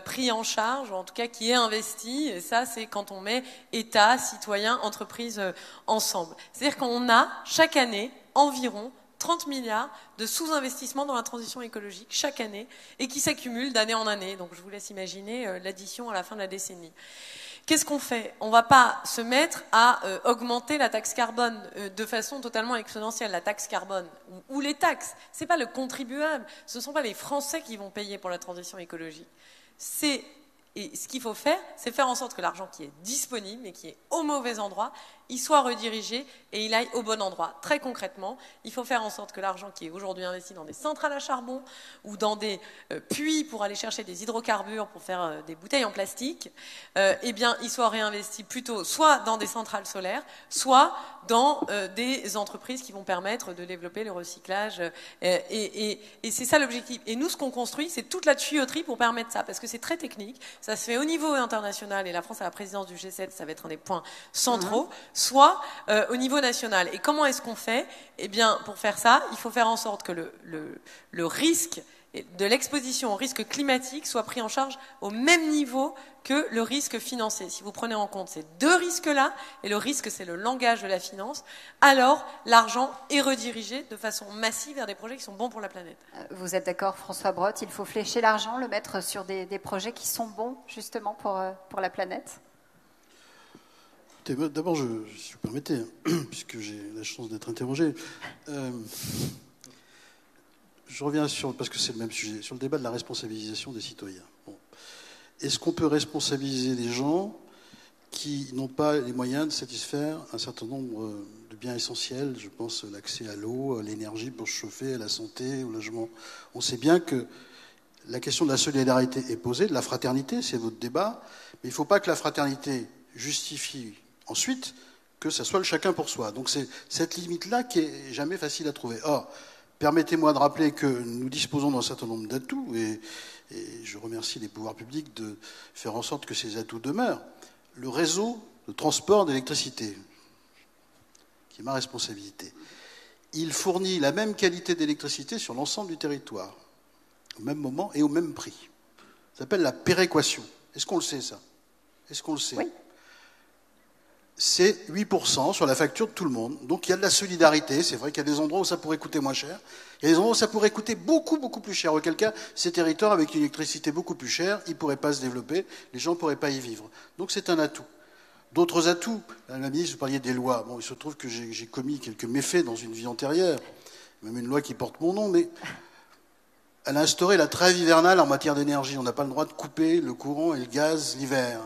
pris en charge, ou en tout cas qui est investi, et ça c'est quand on met État, citoyens, entreprises ensemble. C'est-à-dire qu'on a chaque année environ 30 milliards de sous-investissements dans la transition écologique chaque année et qui s'accumulent d'année en année. Donc je vous laisse imaginer l'addition à la fin de la décennie. Qu'est-ce qu'on fait? On ne va pas se mettre à augmenter la taxe carbone de façon totalement exponentielle. La taxe carbone ou les taxes, ce n'est pas le contribuable, ce ne sont pas les Français qui vont payer pour la transition écologique. Et ce qu'il faut faire, c'est faire en sorte que l'argent qui est disponible et qui est au mauvais endroit, il soit redirigé et il aille au bon endroit. Très concrètement, il faut faire en sorte que l'argent qui est aujourd'hui investi dans des centrales à charbon ou dans des puits pour aller chercher des hydrocarbures pour faire des bouteilles en plastique, eh bien, il soit réinvesti plutôt soit dans des centrales solaires, soit dans des entreprises qui vont permettre de développer le recyclage. Et c'est ça l'objectif. Et nous, ce qu'on construit, c'est toute la tuyauterie pour permettre ça, parce que c'est très technique. Ça se fait au niveau international, et la France, à la présidence du G7, ça va être un des points centraux, soit au niveau national. Et comment est-ce qu'on fait? Eh bien, pour faire ça, il faut faire en sorte que le risque de l'exposition au risque climatique soit pris en charge au même niveau que le risque financier. Si vous prenez en compte ces deux risques-là, et le risque c'est le langage de la finance, alors l'argent est redirigé de façon massive vers des projets qui sont bons pour la planète. Vous êtes d'accord, François Brottes, il faut flécher l'argent, le mettre sur des projets qui sont bons justement pour la planète? D'abord, si vous permettez, puisque j'ai la chance d'être interrogé, je reviens parce que c'est le même sujet, sur le débat de la responsabilisation des citoyens. Bon. Est-ce qu'on peut responsabiliser des gens qui n'ont pas les moyens de satisfaire un certain nombre de biens essentiels? Je pense à l'accès à l'eau, à l'énergie pour se chauffer, à la santé, au logement. On sait bien que la question de la solidarité est posée, de la fraternité, c'est votre débat, mais il ne faut pas que la fraternité justifie ensuite que ça soit le chacun pour soi. Donc c'est cette limite-là qui est jamais facile à trouver. Or, permettez-moi de rappeler que nous disposons d'un certain nombre d'atouts, et je remercie les pouvoirs publics de faire en sorte que ces atouts demeurent. Le réseau de transport d'électricité, qui est ma responsabilité, il fournit la même qualité d'électricité sur l'ensemble du territoire, au même moment et au même prix. Ça s'appelle la péréquation. Est-ce qu'on le sait, ça? Est-ce qu'on le sait? Oui. C'est 8% sur la facture de tout le monde. Donc il y a de la solidarité. C'est vrai qu'il y a des endroits où ça pourrait coûter moins cher. Il y a des endroits où ça pourrait coûter beaucoup, beaucoup plus cher. Auquel cas, ces territoires avec une électricité beaucoup plus chère, ils ne pourraient pas se développer, les gens ne pourraient pas y vivre. Donc c'est un atout. D'autres atouts, Madame la ministre, vous parliez des lois. Bon, il se trouve que j'ai commis quelques méfaits dans une vie antérieure, même une loi qui porte mon nom, mais elle a instauré la trêve hivernale en matière d'énergie. On n'a pas le droit de couper le courant et le gaz l'hiver.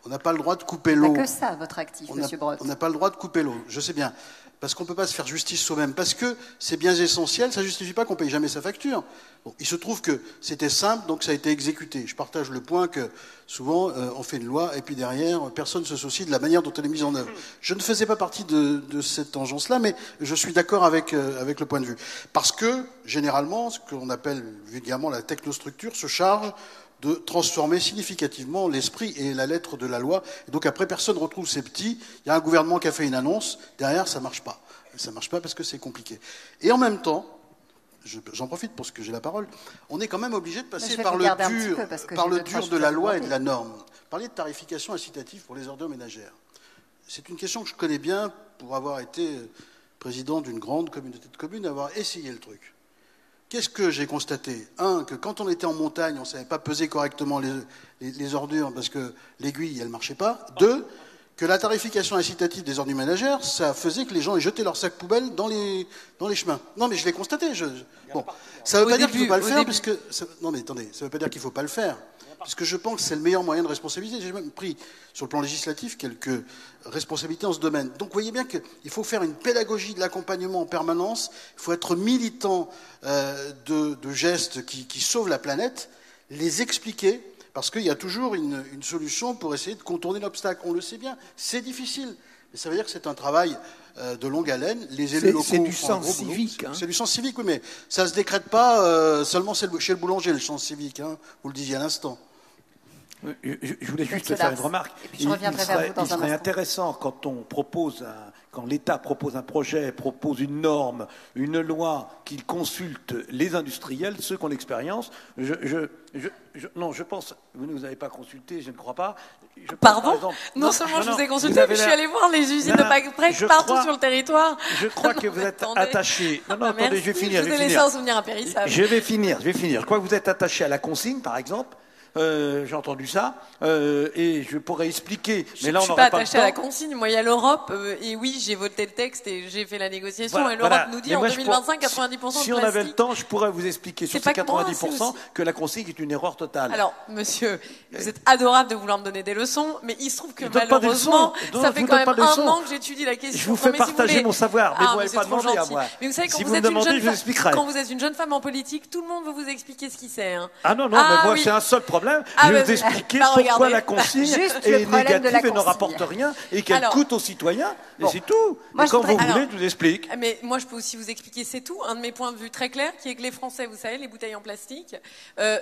On n'a pas le droit de couper l'eau. Pas que ça, votre actif, Monsieur Brottes. On n'a pas le droit de couper l'eau, je sais bien. Parce qu'on ne peut pas se faire justice soi-même. Parce que c'est biens essentiels, ça ne justifie pas qu'on ne paye jamais sa facture. Bon, il se trouve que c'était simple, donc ça a été exécuté. Je partage le point que souvent on fait une loi et puis derrière, personne ne se soucie de la manière dont elle est mise en œuvre. Je ne faisais pas partie de cette tangence-là, mais je suis d'accord avec le point de vue. Parce que, généralement, ce qu'on appelle vulgairement la technostructure se charge de transformer significativement l'esprit et la lettre de la loi. Et donc après, personne ne retrouve ses petits. Il y a un gouvernement qui a fait une annonce. Derrière, ça ne marche pas. Ça ne marche pas parce que c'est compliqué. Et en même temps, j'en profite pour ce que j'ai la parole, on est quand même obligé de passer par le dur de la loi et de la norme. Vous parliez de tarification incitative pour les ordures ménagères. C'est une question que je connais bien pour avoir été président d'une grande communauté de communes, avoir essayé le truc. Qu'est-ce que j'ai constaté? Un, que quand on était en montagne, on ne savait pas peser correctement les ordures parce que l'aiguille, elle ne marchait pas. Deux, que la tarification incitative des ordures ménagères, ça faisait que les gens aient jeté leurs sacs poubelles dans les chemins. Non, mais je l'ai constaté. Bon, ça ne veut pas dire qu'il ne faut pas le faire, puisque... Non, mais attendez, ça ne veut pas dire qu'il ne faut pas le faire. Parce que je pense que c'est le meilleur moyen de responsabiliser. J'ai même pris, sur le plan législatif, quelques responsabilités en ce domaine. Donc vous voyez bien qu'il faut faire une pédagogie de l'accompagnement en permanence, il faut être militant de gestes qui sauvent la planète, les expliquer, parce qu'il y a toujours une solution pour essayer de contourner l'obstacle. On le sait bien, c'est difficile. Mais ça veut dire que c'est un travail de longue haleine. Les élus locaux c'est du sens civique. C'est du sens civique, oui, mais ça ne se décrète pas seulement chez le boulanger, le sens civique. Hein, vous le disiez à l'instant. Je voulais juste Monsieur faire une Lars. remarque. Et puis je reviendrai vers vous dans Il serait un instant. intéressant quand l'État propose un projet, propose une norme, une loi, qu'il consulte les industriels, ceux qui ont l'expérience. Non, je pense, vous ne vous avez pas consulté, je ne crois pas. Pardon ? Non seulement je vous ai consulté, mais je suis allée voir les usines de Pâques partout sur le territoire. Je crois que vous êtes attaché. Non, attendez, je vais finir. Je vous ai laissé un souvenir impérissable. Je vais finir. Je crois que vous êtes attaché à la consigne, par exemple. J'ai entendu ça, et je pourrais expliquer. Mais là, on je suis pas attachée à la consigne. Moi, il y a l'Europe, et oui, j'ai voté le texte et j'ai fait la négociation. Et l'Europe nous dit en 2025, 90% de plastique. Si on avait le temps, je pourrais vous expliquer sur ces 90% que la consigne est une erreur totale. Alors, monsieur, vous êtes adorable de vouloir me donner des leçons, mais il se trouve que malheureusement, ça fait quand même un an que j'étudie la question. Je vous fais partager mon savoir, mais vous n'avez pas demandé à moi. Mais vous savez, si vous me demandez, je vous expliquerai. Quand vous êtes une jeune femme en politique, tout le monde veut vous expliquer ce qu'il sait. Ah non, mais moi, c'est un seul problème. Je vais vous expliquer pourquoi la consigne est négative et ne rapporte rien et qu'elle coûte aux citoyens. Et c'est tout. Et quand vous voulez, je vous explique. Mais moi, je peux aussi vous expliquer, c'est tout. Un de mes points de vue très clairs, qui est que les Français, vous savez, les bouteilles en plastique,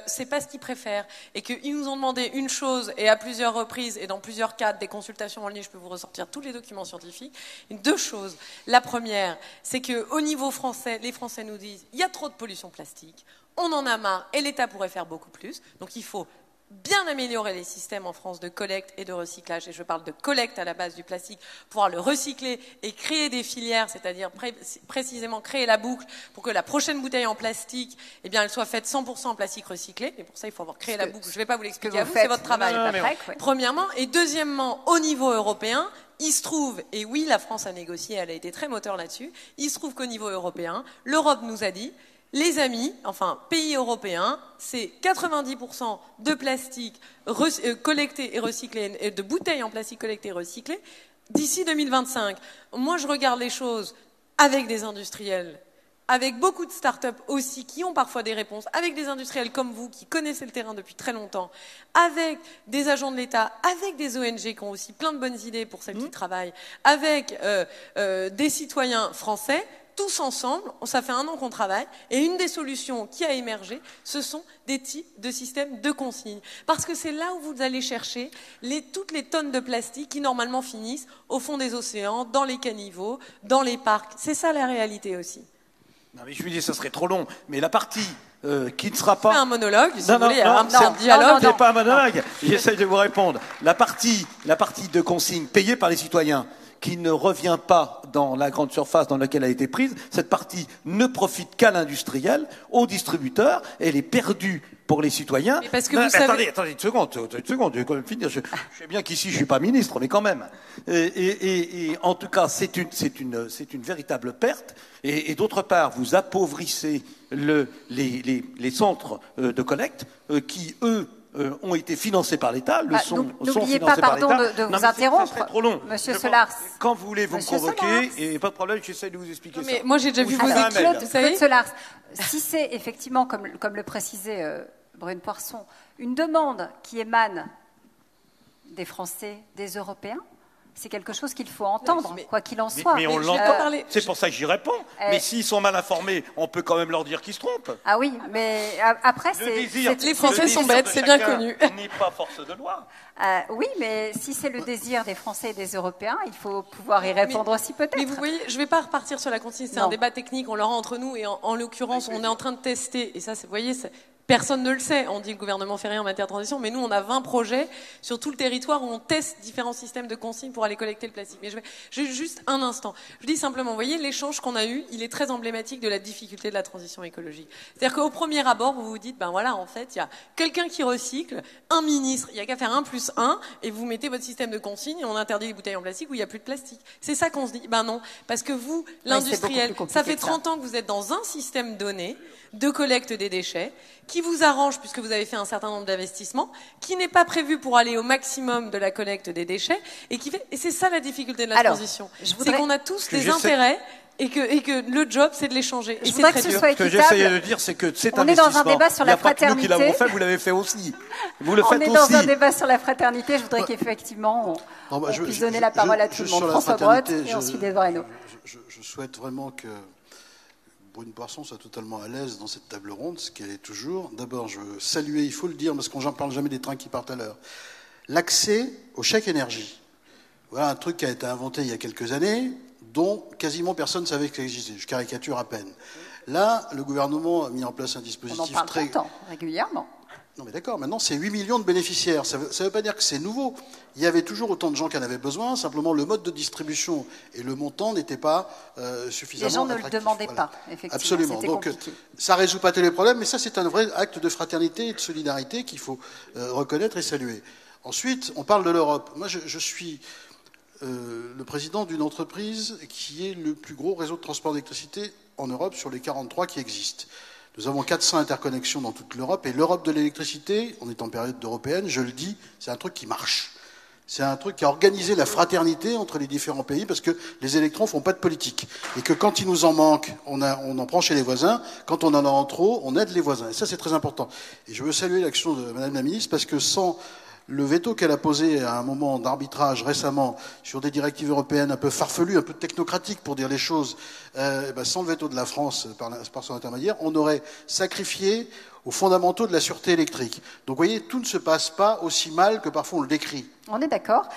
c'est pas ce qu'ils préfèrent. Et qu'ils nous ont demandé une chose, et à plusieurs reprises, et dans plusieurs cadres, des consultations en ligne, je peux vous ressortir tous les documents scientifiques. Deux choses. La première, c'est qu'au niveau français, les Français nous disent, il y a trop de pollution plastique, on en a marre, et l'État pourrait faire beaucoup plus. Donc il faut bien améliorer les systèmes en France de collecte et de recyclage, et je parle de collecte à la base du plastique, pouvoir le recycler et créer des filières, c'est-à-dire précisément créer la boucle pour que la prochaine bouteille en plastique, eh bien, elle soit faite 100% en plastique recyclé. Et pour ça, il faut avoir créé la boucle. Je ne vais pas vous l'expliquer à vous, c'est votre travail. Premièrement, et deuxièmement, au niveau européen, il se trouve, et oui, la France a négocié, elle a été très moteur là-dessus, il se trouve qu'au niveau européen, l'Europe nous a dit, les amis, enfin, pays européens, c'est 90% de plastique collecté et recyclé, et de bouteilles en plastique collectées et recyclées d'ici 2025. Moi, je regarde les choses avec des industriels, avec beaucoup de start-up aussi qui ont parfois des réponses, avec des industriels comme vous qui connaissez le terrain depuis très longtemps, avec des agents de l'État, avec des ONG qui ont aussi plein de bonnes idées pour celles qui travaillent, avec des citoyens français. Tous ensemble, ça fait un an qu'on travaille, et une des solutions qui a émergé, ce sont des types de systèmes de consigne. Parce que c'est là où vous allez chercher toutes les tonnes de plastique qui normalement finissent au fond des océans, dans les caniveaux, dans les parcs. C'est ça la réalité aussi. Non mais je lui dis, ça serait trop long. Mais la partie qui ne sera pas... C'est un monologue, si non, vous voulez, non, un dialogue. C'est pas un monologue. J'essaye de vous répondre. La partie de consigne payée par les citoyens, qui ne revient pas dans la grande surface dans laquelle elle a été prise, cette partie ne profite qu'à l'industriel, aux distributeurs, elle est perdue pour les citoyens. Mais parce que vous savez... Attendez, une seconde, je vais quand même finir. Je sais bien qu'ici, je suis pas ministre, mais quand même. Et en tout cas, c'est une véritable perte. Et d'autre part, vous appauvrissez les centres de collecte qui, eux, ont été financés par l'État, N'oubliez pas, pardon, de vous interrompre, Monsieur Solars. Quand vous voulez, vous me convoquez, et pas de problème, j'essaie de vous expliquer ça. Mais moi, j'ai déjà vu vos équipes, Claude Solars, si c'est effectivement, comme le précisait Brune Poirson, une demande qui émane des Français, des Européens, c'est quelque chose qu'il faut entendre, quoi qu'il en soit. Mais on l'entend. C'est pour ça que j'y réponds. Mais s'ils sont mal informés, on peut quand même leur dire qu'ils se trompent. Ah oui, mais après, les Français sont bêtes, c'est bien connu. N'est pas force de loi. Oui, mais si c'est le désir des Français et des Européens, il faut pouvoir y répondre aussi peut-être. Mais vous voyez, je ne vais pas repartir sur la consigne, c'est un débat technique, on l'aura entre nous, et en l'occurrence, on est en train de tester, et ça, vous voyez, personne ne le sait. On dit que le gouvernement fait rien en matière de transition, mais nous, on a 20 projets sur tout le territoire où on teste différents systèmes de consigne pour aller collecter le plastique. Mais je vais juste un instant. Je dis simplement, vous voyez, l'échange qu'on a eu, il est très emblématique de la difficulté de la transition écologique. C'est-à-dire qu'au premier abord, vous vous dites, ben voilà, en fait, il y a quelqu'un qui recycle, un ministre, il n'y a qu'à faire 1+1, et vous mettez votre système de consigne, et on interdit les bouteilles en plastique où il n'y a plus de plastique. C'est ça qu'on se dit. Ben non, parce que vous, l'industriel, ça fait 30 ans que vous êtes dans un système donné de collecte des déchets, qui vous arrange puisque vous avez fait un certain nombre d'investissements, qui n'est pas prévu pour aller au maximum de la collecte des déchets, et c'est ça la difficulté de la transition. C'est qu'on a tous des intérêts, et que le job, c'est de les changer. Et c'est très dur. Ce que j'essayais de dire, c'est que cet investissement, on est dans un débat sur la fraternité. Nous qui l'avons fait, vous l'avez fait aussi. Vous le faites aussi. On est dans un débat sur la fraternité. Je voudrais qu'effectivement, on puisse donner la parole à tout le monde. François Brottes et ensuite Edouard Hainaut. Je souhaite vraiment que Brune Poisson soit totalement à l'aise dans cette table ronde, ce qu'elle est toujours. D'abord, je veux saluer, il faut le dire, parce qu'on n'en parle jamais des trains qui partent à l'heure, l'accès au chèque énergie. Voilà un truc qui a été inventé il y a quelques années, dont quasiment personne ne savait que ça existait. Je caricature à peine. Là, le gouvernement a mis en place un dispositif On en parle très... tout le temps, régulièrement. Non mais d'accord, maintenant c'est 8 millions de bénéficiaires. Ça veut pas dire que c'est nouveau. Il y avait toujours autant de gens qui en avaient besoin, simplement le mode de distribution et le montant n'étaient pas suffisamment Les gens ne attractifs. le demandaient Voilà. pas, effectivement. Absolument. C'était Donc compliqué. ça résout pas tous les problèmes, mais ça c'est un vrai acte de fraternité et de solidarité qu'il faut reconnaître et saluer. Ensuite, on parle de l'Europe. Moi je suis le président d'une entreprise qui est le plus gros réseau de transport d'électricité en Europe sur les 43 qui existent. Nous avons 400 interconnexions dans toute l'Europe, et l'Europe de l'électricité, on est en période européenne, je le dis, c'est un truc qui marche. C'est un truc qui a organisé la fraternité entre les différents pays, parce que les électrons font pas de politique. Et que quand il nous en manque, on en prend chez les voisins. Quand on en a en trop, on aide les voisins. Et ça, c'est très important. Et je veux saluer l'action de Madame la Ministre, parce que sans le veto qu'elle a posé à un moment d'arbitrage récemment sur des directives européennes un peu farfelues, un peu technocratiques pour dire les choses, sans le veto de la France par son intermédiaire, on aurait sacrifié aux fondamentaux de la sûreté électrique. Donc vous voyez, tout ne se passe pas aussi mal que parfois on le décrit. On est d'accord.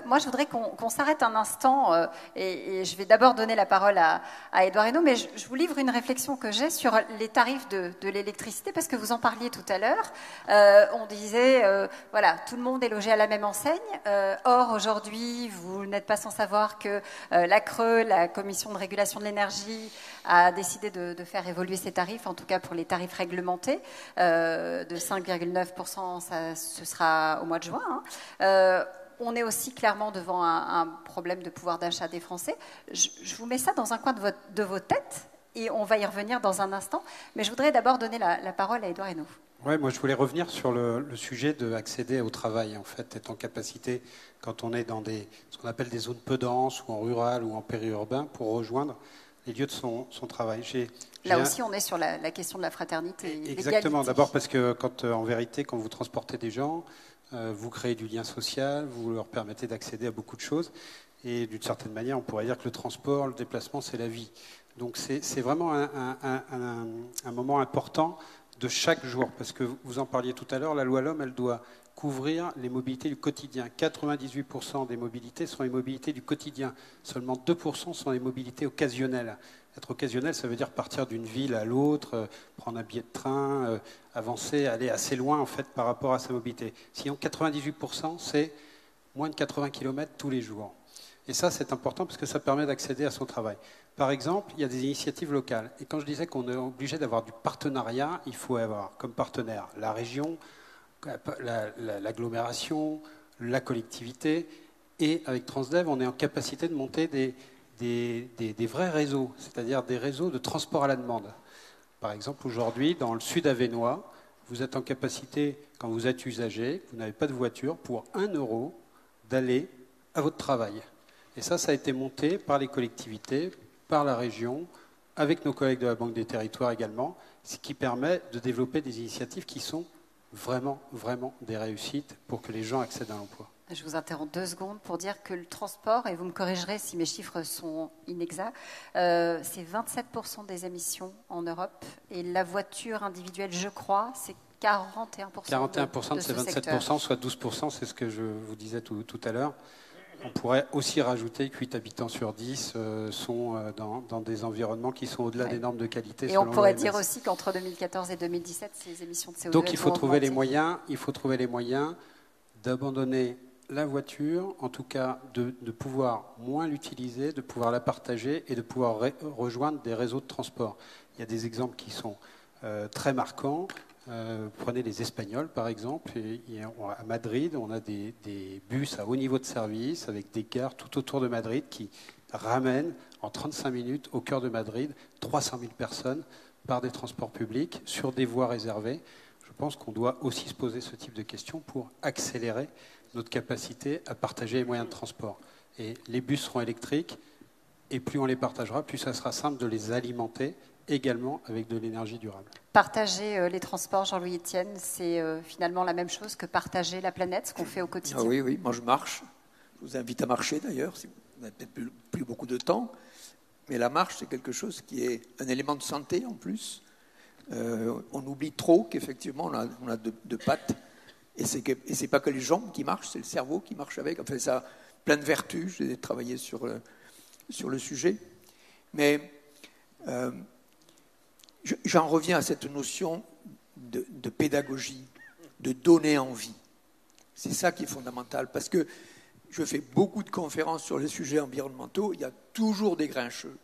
Moi, je voudrais qu'on s'arrête un instant, et je vais d'abord donner la parole à Édouard Hainaut, mais je vous livre une réflexion que j'ai sur les tarifs de l'électricité, parce que vous en parliez tout à l'heure. On disait, voilà, tout le monde est logé à la même enseigne. Or, aujourd'hui, vous n'êtes pas sans savoir que la CRE, la Commission de régulation de l'énergie, a décidé de faire évoluer ses tarifs, en tout cas pour les tarifs réglementés, de 5,9%, ce sera au mois de juin. On est aussi clairement devant un problème de pouvoir d'achat des Français. Je vous mets ça dans un coin de vos têtes, et on va y revenir dans un instant. Mais je voudrais d'abord donner la parole à Édouard Hainaut. Ouais, moi je voulais revenir sur le sujet d'accéder au travail, en fait, être en capacité, quand on est dans ce qu'on appelle des zones peu denses, ou en rural, ou en périurbain, pour rejoindre les lieux de son travail. Là aussi, on est sur la question de la fraternité. Exactement, d'abord parce que en vérité, quand vous transportez des gens, vous créez du lien social, vous leur permettez d'accéder à beaucoup de choses, et d'une certaine manière, on pourrait dire que le transport, le déplacement, c'est la vie. Donc c'est vraiment un moment important de chaque jour, parce que vous en parliez tout à l'heure, la loi L'Homme, elle doit couvrir les mobilités du quotidien. 98% des mobilités sont les mobilités du quotidien. Seulement 2% sont les mobilités occasionnelles. Être occasionnel, ça veut dire partir d'une ville à l'autre, prendre un billet de train, avancer, aller assez loin en fait par rapport à sa mobilité. Sinon, 98%, c'est moins de 80 km tous les jours. Et ça, c'est important parce que ça permet d'accéder à son travail. Par exemple, il y a des initiatives locales. Et quand je disais qu'on est obligé d'avoir du partenariat, il faut avoir comme partenaire la région, l'agglomération, la collectivité. Et avec Transdev, on est en capacité de monter des vrais réseaux, c'est-à-dire des réseaux de transport à la demande. Par exemple, aujourd'hui, dans le sud avesnois, vous êtes en capacité, quand vous êtes usager, vous n'avez pas de voiture, pour 1 € d'aller à votre travail. Et ça a été monté par les collectivités, par la région, avec nos collègues de la Banque des Territoires également, ce qui permet de développer des initiatives qui sont vraiment, vraiment des réussites pour que les gens accèdent à l'emploi. Je vous interromps 2 secondes pour dire que le transport, et vous me corrigerez si mes chiffres sont inexacts, c'est 27% des émissions en Europe, et la voiture individuelle, je crois, c'est 41%. 41% de ces 27%, secteur. Soit 12%, c'est ce que je vous disais tout à l'heure. On pourrait aussi rajouter que 8 habitants sur 10 sont dans des environnements qui sont au-delà des normes de qualité. Et on pourrait dire aussi qu'entre 2014 et 2017, ces émissions de CO2... Donc il faut trouver les moyens d'abandonner la voiture, en tout cas de pouvoir moins l'utiliser, de pouvoir la partager et de pouvoir rejoindre des réseaux de transport. Il y a des exemples qui sont très marquants. Prenez les Espagnols, par exemple. À Madrid, on a des bus à haut niveau de service avec des gares tout autour de Madrid qui ramènent en 35 minutes au cœur de Madrid 300 000 personnes par des transports publics sur des voies réservées. Je pense qu'on doit aussi se poser ce type de questions pour accélérer notre capacité à partager les moyens de transport. Et les bus seront électriques, et plus on les partagera, plus ça sera simple de les alimenter également avec de l'énergie durable. Partager les transports, Jean-Louis Etienne, c'est finalement la même chose que partager la planète, ce qu'on fait au quotidien. Ah oui, moi je marche. Je vous invite à marcher d'ailleurs, si vous n'avez peut-être plus beaucoup de temps. Mais la marche, c'est quelque chose qui est un élément de santé en plus. On oublie trop qu'effectivement, on a deux pattes. Et c'est pas que les jambes qui marchent, c'est le cerveau qui marche avec. Enfin, ça a plein de vertus. J'ai travaillé sur le sujet. Mais j'en reviens à cette notion de pédagogie, de donner envie. C'est ça qui est fondamental. Parce que je fais beaucoup de conférences sur les sujets environnementaux. Il y a toujours des grincheux,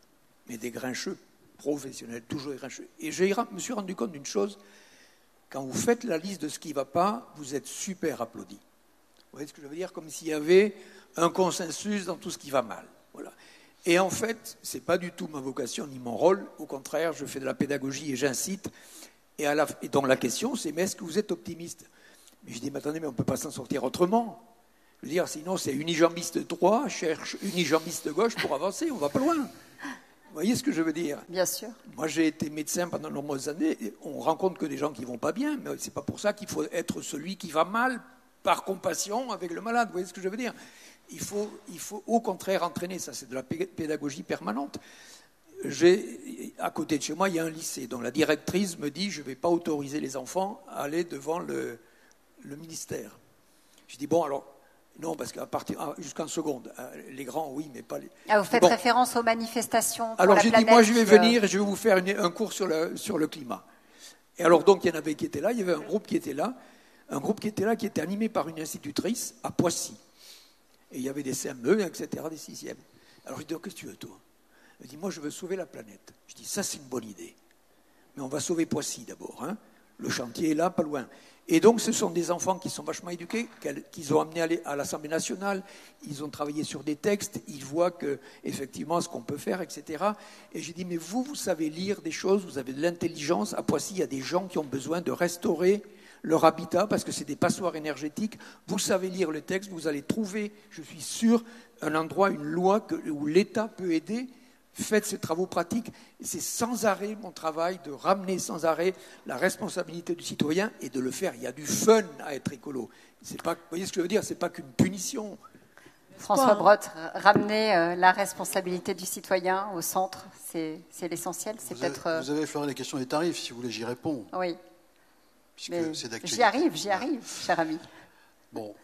mais des grincheux professionnels, toujours des grincheux. Et je me suis rendu compte d'une chose. Quand vous faites la liste de ce qui ne va pas, vous êtes super applaudi. Vous voyez ce que je veux dire? Comme s'il y avait un consensus dans tout ce qui va mal. Voilà. Et en fait, ce n'est pas du tout ma vocation ni mon rôle. Au contraire, je fais de la pédagogie et j'incite. Et donc la question, c'est, mais est-ce que vous êtes optimiste? Mais je dis, mais attendez, mais on ne peut pas s'en sortir autrement. Je veux dire, sinon c'est unijambiste droit cherche unijambiste gauche pour avancer, on ne va pas loin. Vous voyez ce que je veux dire? Bien sûr. Moi, j'ai été médecin pendant de nombreuses années. Et on rencontre que des gens qui ne vont pas bien, mais ce n'est pas pour ça qu'il faut être celui qui va mal par compassion avec le malade. Vous voyez ce que je veux dire? Il faut au contraire entraîner. Ça, c'est de la pédagogie permanente. À côté de chez moi, il y a un lycée dont la directrice me dit « je ne vais pas autoriser les enfants à aller devant le ministère ». Je dis « bon, alors… » Non, parce qu'à partir jusqu'en seconde, les grands, oui, mais pas les. Ah, vous faites référence aux manifestations pour alors la j'ai planète, dit, moi, je vais venir et je vais vous faire un cours sur le climat. Et alors donc, il y en avait qui étaient là. Il y avait un groupe qui était là, qui était animé par une institutrice à Poissy. Et il y avait des CME, etc., des sixièmes. Alors je dis, qu'est-ce que tu veux, toi? Elle dit, moi, je veux sauver la planète. Je dis, ça, c'est une bonne idée. Mais on va sauver Poissy d'abord. Hein. Le chantier est là, pas loin. Et donc, ce sont des enfants qui sont vachement éduqués, qu'ils ont amenés à l'Assemblée nationale, ils ont travaillé sur des textes, ils voient que, effectivement, ce qu'on peut faire, etc. Et j'ai dit, mais vous savez lire des choses, vous avez de l'intelligence. À Poissy, il y a des gens qui ont besoin de restaurer leur habitat parce que c'est des passoires énergétiques. Vous savez lire le texte, vous allez trouver, je suis sûr, un endroit, une loi où l'État peut aider. Faites ces travaux pratiques. Et c'est sans arrêt mon travail de ramener sans arrêt la responsabilité du citoyen et de le faire. Il y a du fun à être écolo. C'est pas, vous voyez ce que je veux dire? C'est pas qu'une punition. François Brottes, ramener la responsabilité du citoyen au centre, c'est l'essentiel. Vous avez effleuré les questions des tarifs. Si vous voulez, j'y réponds. Oui. Puisque c'est d'actualité. J'y arrive, cher ami. Bon.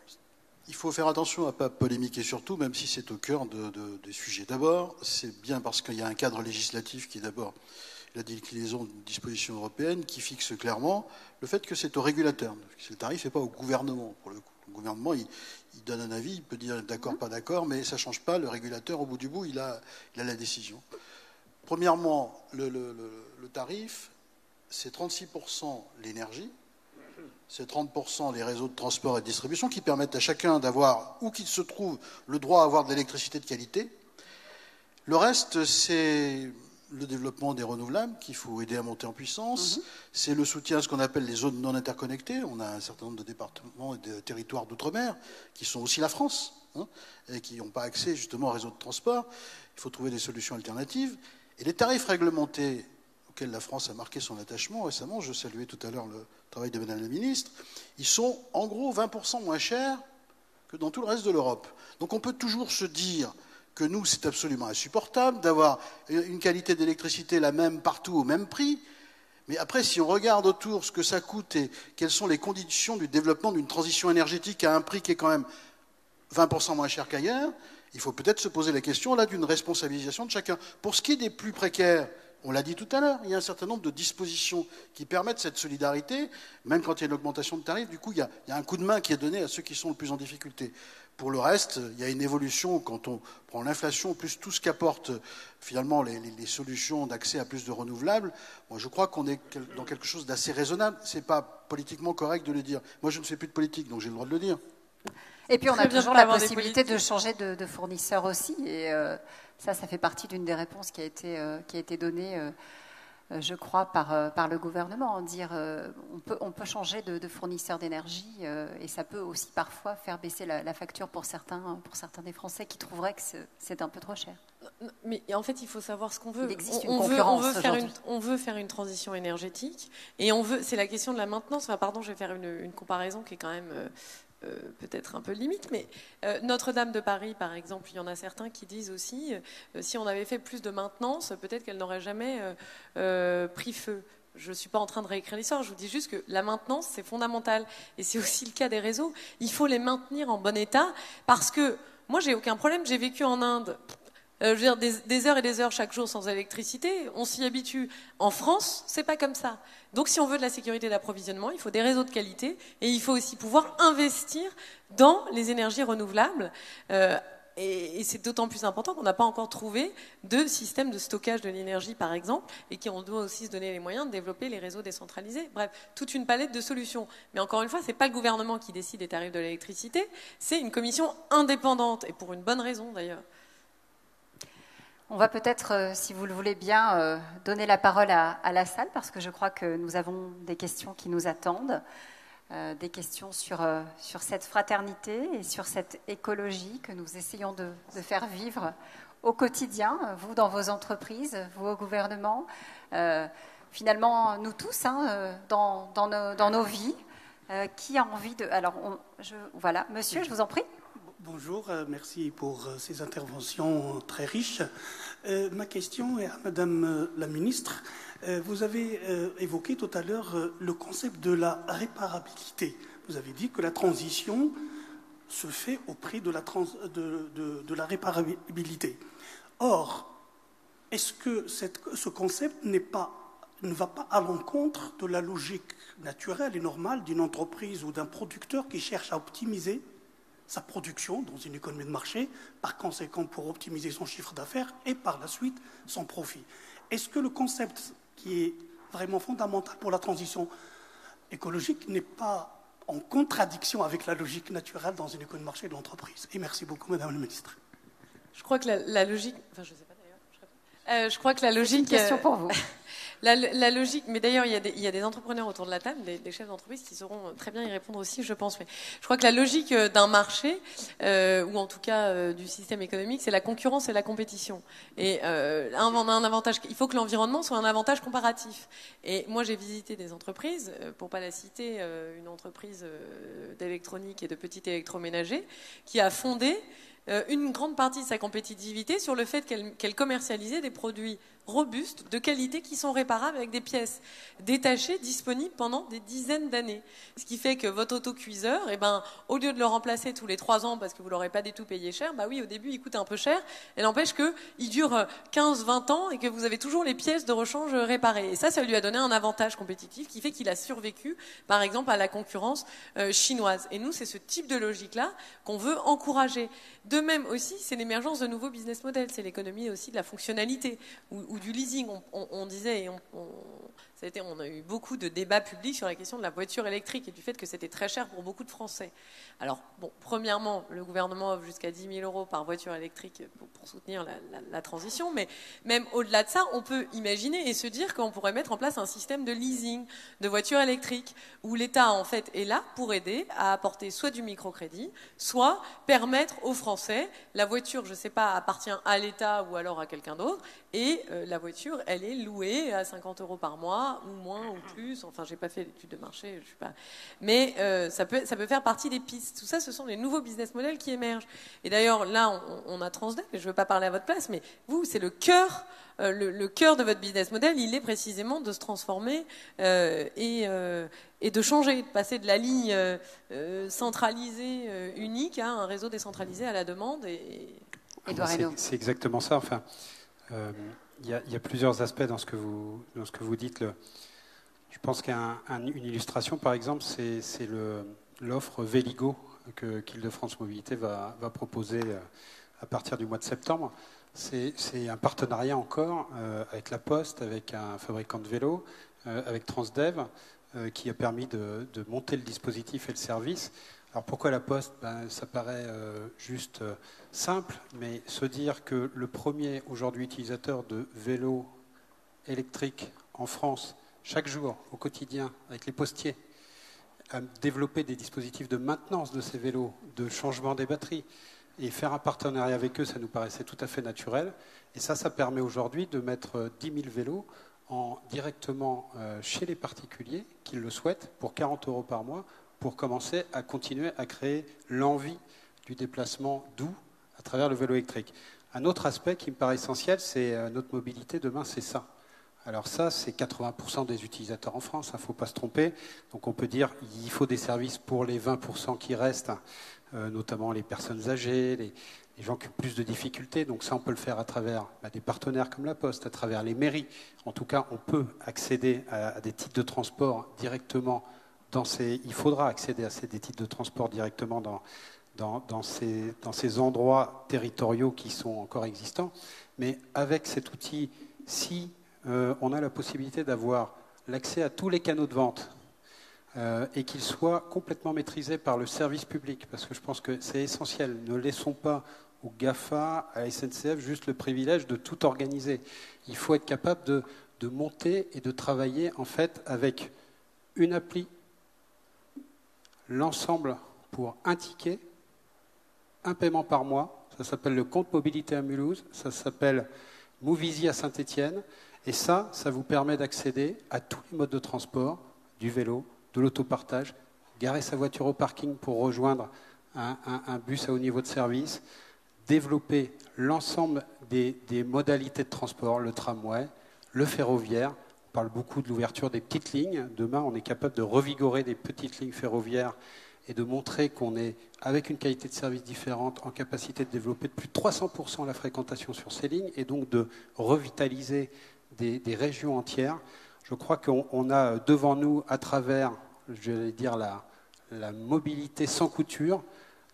Il faut faire attention à ne pas polémiquer sur tout, même si c'est au cœur des sujets. D'abord, c'est bien parce qu'il y a un cadre législatif qui est d'abord la déclinaison d'une disposition européenne qui fixe clairement le fait que c'est au régulateur. Le tarif n'est pas au gouvernement, pour le coup. Le gouvernement, il donne un avis, il peut dire d'accord, pas d'accord, mais ça ne change pas. Le régulateur, au bout du bout, il a la décision. Premièrement, le tarif, c'est 36% l'énergie. C'est 30% les réseaux de transport et de distribution qui permettent à chacun d'avoir, où qu'il se trouve, le droit à avoir de l'électricité de qualité. Le reste, c'est le développement des renouvelables qu'il faut aider à monter en puissance. C'est le soutien à ce qu'on appelle les zones non interconnectées. On a un certain nombre de départements et de territoires d'outre-mer qui sont aussi la France et qui n'ont pas accès justement au réseau de transport. Il faut trouver des solutions alternatives. Et les tarifs réglementés auxquels la France a marqué son attachement récemment, je saluais tout à l'heure le travail de Madame la Ministre, ils sont en gros 20% moins chers que dans tout le reste de l'Europe. Donc on peut toujours se dire que nous, c'est absolument insupportable d'avoir une qualité d'électricité la même partout au même prix, mais après, si on regarde autour ce que ça coûte et quelles sont les conditions du développement d'une transition énergétique à un prix qui est quand même 20% moins cher qu'ailleurs, il faut peut-être se poser la question là d'une responsabilisation de chacun. Pour ce qui est des plus précaires, on l'a dit tout à l'heure, il y a un certain nombre de dispositions qui permettent cette solidarité, même quand il y a une augmentation de tarifs, du coup, il y a un coup de main qui est donné à ceux qui sont le plus en difficulté. Pour le reste, il y a une évolution quand on prend l'inflation, plus tout ce qu'apportent finalement les solutions d'accès à plus de renouvelables. Moi, je crois qu'on est dans quelque chose d'assez raisonnable. Ce n'est pas politiquement correct de le dire. Moi, je ne fais plus de politique, donc j'ai le droit de le dire. Et puis on a toujours la possibilité de changer de fournisseur aussi. Et ça fait partie d'une des réponses qui a été donnée, je crois, par le gouvernement. Dire on peut changer de fournisseur d'énergie et ça peut aussi parfois faire baisser la facture pour certains des Français qui trouveraient que c'est un peu trop cher. Mais en fait, il faut savoir ce qu'on veut. Il existe une concurrence on veut faire une transition énergétique et c'est la question de la maintenance. Enfin, pardon, je vais faire une comparaison qui est quand même peut-être un peu limite, mais Notre-Dame de Paris, par exemple, il y en a certains qui disent aussi, si on avait fait plus de maintenance, peut-être qu'elle n'aurait jamais pris feu. Je ne suis pas en train de réécrire l'histoire, je vous dis juste que la maintenance, c'est fondamental. Et c'est aussi le cas des réseaux. Il faut les maintenir en bon état, parce que moi, j'ai aucun problème, j'ai vécu en Inde. Je veux dire, des heures et des heures chaque jour sans électricité, on s'y habitue. En France, c'est pas comme ça. Donc, si on veut de la sécurité d'approvisionnement, il faut des réseaux de qualité et il faut aussi pouvoir investir dans les énergies renouvelables. Et c'est d'autant plus important qu'on n'a pas encore trouvé de système de stockage de l'énergie, par exemple, et qu'on doit aussi se donner les moyens de développer les réseaux décentralisés. Bref, toute une palette de solutions. Mais encore une fois, c'est pas le gouvernement qui décide des tarifs de l'électricité, c'est une commission indépendante, et pour une bonne raison d'ailleurs. On va peut-être, si vous le voulez bien, donner la parole à la salle, parce que je crois que nous avons des questions qui nous attendent, des questions sur cette fraternité et sur cette écologie que nous essayons de faire vivre au quotidien, vous dans vos entreprises, vous au gouvernement, finalement nous tous, dans nos vies. Qui a envie de... Alors, voilà, monsieur, je vous en prie. Bonjour, merci pour ces interventions très riches. Ma question est à Madame la Ministre. Vous avez évoqué tout à l'heure le concept de la réparabilité. Vous avez dit que la transition se fait au prix de la réparabilité. Or, est-ce que ce concept ne va pas à l'encontre de la logique naturelle et normale d'une entreprise ou d'un producteur qui cherche à optimiser sa production dans une économie de marché, par conséquent pour optimiser son chiffre d'affaires et par la suite son profit. Est-ce que le concept qui est vraiment fondamental pour la transition écologique n'est pas en contradiction avec la logique naturelle dans une économie de marché de l'entreprise? Et merci beaucoup, Madame la Ministre. Je crois que la logique... Enfin, je sais pas d'ailleurs. Je crois que la logique... C'est une question pour vous. La logique, mais d'ailleurs, il y a des entrepreneurs autour de la table, des chefs d'entreprise qui sauront très bien y répondre aussi, je pense. Mais je crois que la logique d'un marché, ou en tout cas du système économique, c'est la concurrence et la compétition. Et on a un avantage. Il faut que l'environnement soit un avantage comparatif. Et moi, j'ai visité des entreprises, pour pas la citer, une entreprise d'électronique et de petit électroménager, qui a fondé une grande partie de sa compétitivité sur le fait qu'elle commercialisait des produits robustes, de qualité, qui sont réparables avec des pièces détachées, disponibles pendant des dizaines d'années. Ce qui fait que votre autocuiseur, au lieu de le remplacer tous les 3 ans parce que vous ne l'aurez pas du tout payé cher, oui, au début, il coûte un peu cher, et n'empêche qu'il dure 15-20 ans et que vous avez toujours les pièces de rechange réparées. Et ça lui a donné un avantage compétitif qui fait qu'il a survécu, par exemple, à la concurrence chinoise. Et nous, c'est ce type de logique-là qu'on veut encourager. De même aussi, c'est l'émergence de nouveaux business models, c'est l'économie aussi de la fonctionnalité ou du leasing. On disait, on a eu beaucoup de débats publics sur la question de la voiture électrique et du fait que c'était très cher pour beaucoup de Français. Alors, premièrement, le gouvernement offre jusqu'à 10 000 € par voiture électrique pour soutenir la transition, mais même au-delà de ça, on peut imaginer et se dire qu'on pourrait mettre en place un système de leasing de voitures électriques où l'État, en fait, est là pour aider à apporter soit du microcrédit, soit permettre aux Français, la voiture, je ne sais pas, appartient à l'État ou alors à quelqu'un d'autre, et la voiture, elle est louée à 50 € par mois, ou moins, ou plus. Enfin, j'ai pas fait l'étude de marché, je suis pas. Mais ça peut faire partie des pistes. Tout ça, ce sont les nouveaux business models qui émergent. Et d'ailleurs, là, on a Transdev, et je veux pas parler à votre place, mais vous, c'est le cœur de votre business model. Il est précisément de se transformer et de changer, de passer de la ligne centralisée unique à un réseau décentralisé à la demande. C'est exactement ça. Enfin. Il y a plusieurs aspects dans ce que vous dites. Je pense qu'une illustration, par exemple, c'est l'offre Véligo qu'Île-de-France Mobilité va proposer à partir du mois de septembre. C'est un partenariat encore avec La Poste, avec un fabricant de vélos, avec Transdev, qui a permis de monter le dispositif et le service. Alors pourquoi La Poste? Ça paraît juste simple, mais se dire que le premier aujourd'hui utilisateur de vélos électriques en France, chaque jour, au quotidien, avec les postiers, a développé des dispositifs de maintenance de ces vélos, de changement des batteries, et faire un partenariat avec eux, ça nous paraissait tout à fait naturel. Et ça permet aujourd'hui de mettre 10 000 vélos directement chez les particuliers qui le souhaitent pour 40 € par mois, pour commencer à continuer à créer l'envie du déplacement doux à travers le vélo électrique. Un autre aspect qui me paraît essentiel, c'est notre mobilité demain, c'est ça. Alors ça, c'est 80% des utilisateurs en France, il ne faut pas se tromper. Donc on peut dire qu'il faut des services pour les 20% qui restent, notamment les personnes âgées, les gens qui ont plus de difficultés. Donc ça, on peut le faire à travers des partenaires comme la Poste, à travers les mairies. En tout cas, on peut accéder à des titres de transport directement il faudra accéder à des titres de transport directement dans ces endroits territoriaux qui sont encore existants. Mais avec cet outil, si on a la possibilité d'avoir l'accès à tous les canaux de vente et qu'ils soient complètement maîtrisés par le service public, parce que je pense que c'est essentiel. Ne laissons pas aux GAFA, à la SNCF, juste le privilège de tout organiser. Il faut être capable de monter et de travailler en fait avec une appli, l'ensemble pour un ticket, un paiement par mois. Ça s'appelle le compte mobilité à Mulhouse, ça s'appelle Movizy à Saint-Étienne. Et ça vous permet d'accéder à tous les modes de transport, du vélo, de l'autopartage, garer sa voiture au parking pour rejoindre un bus à haut niveau de service, développer l'ensemble des modalités de transport, le tramway, le ferroviaire. On parle beaucoup de l'ouverture des petites lignes. Demain, on est capable de revigorer des petites lignes ferroviaires et de montrer qu'on est, avec une qualité de service différente, en capacité de développer de plus de 300% la fréquentation sur ces lignes et donc de revitaliser des régions entières. Je crois qu'on a devant nous, à travers, j'allais dire, la mobilité sans couture,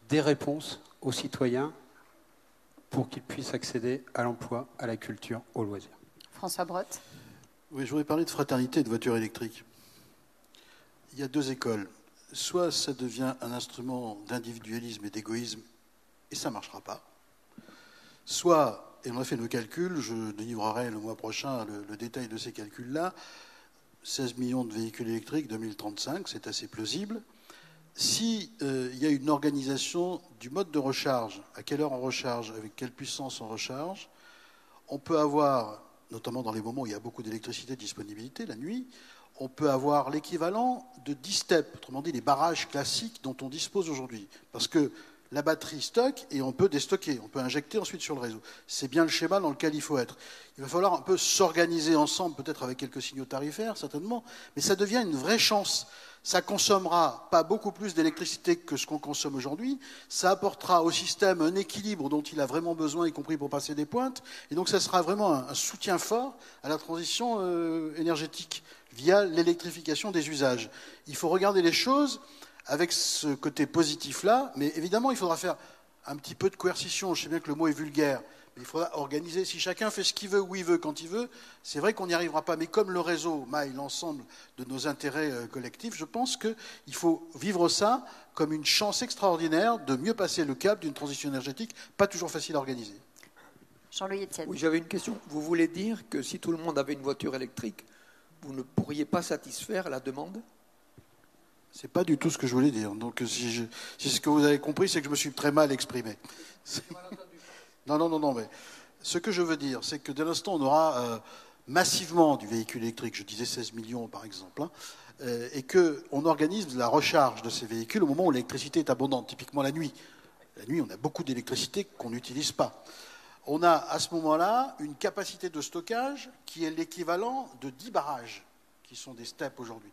des réponses aux citoyens pour qu'ils puissent accéder à l'emploi, à la culture, au loisir. François Brotte. Oui, je voudrais parler de fraternité et de voiture électrique. Il y a deux écoles. Soit ça devient un instrument d'individualisme et d'égoïsme, et ça ne marchera pas. Soit, et on a fait nos calculs, je délivrerai le mois prochain le détail de ces calculs-là, 16 millions de véhicules électriques 2035, c'est assez plausible. Si il y a une organisation du mode de recharge, à quelle heure on recharge, avec quelle puissance on recharge, on peut avoir, notamment dans les moments où il y a beaucoup d'électricité de disponibilité, la nuit, on peut avoir l'équivalent de 10 steps, autrement dit les barrages classiques dont on dispose aujourd'hui. Parce que la batterie stocke et on peut déstocker, on peut injecter ensuite sur le réseau. C'est bien le schéma dans lequel il faut être. Il va falloir un peu s'organiser ensemble, peut-être avec quelques signaux tarifaires, certainement, mais ça devient une vraie chance. Ça consommera pas beaucoup plus d'électricité que ce qu'on consomme aujourd'hui, ça apportera au système un équilibre dont il a vraiment besoin, y compris pour passer des pointes, et donc ça sera vraiment un soutien fort à la transition énergétique via l'électrification des usages. Il faut regarder les choses avec ce côté positif-là, mais évidemment, il faudra faire un petit peu de coercition. Je sais bien que le mot est vulgaire, mais il faudra organiser. Si chacun fait ce qu'il veut, où il veut, quand il veut, c'est vrai qu'on n'y arrivera pas. Mais comme le réseau maille l'ensemble de nos intérêts collectifs, je pense qu'il faut vivre ça comme une chance extraordinaire de mieux passer le cap d'une transition énergétique, pas toujours facile à organiser. Jean-Louis Etienne. Oui, j'avais une question. Vous voulez dire que si tout le monde avait une voiture électrique, vous ne pourriez pas satisfaire la demande ? C'est pas du tout ce que je voulais dire. Donc, si ce que vous avez compris, c'est que je me suis très mal exprimé. Non, mais ce que je veux dire, c'est que dès l'instant, on aura massivement du véhicule électrique, je disais 16 millions par exemple, et qu'on organise la recharge de ces véhicules au moment où l'électricité est abondante, typiquement la nuit. La nuit, on a beaucoup d'électricité qu'on n'utilise pas. On a à ce moment-là une capacité de stockage qui est l'équivalent de 10 barrages, qui sont des steps aujourd'hui.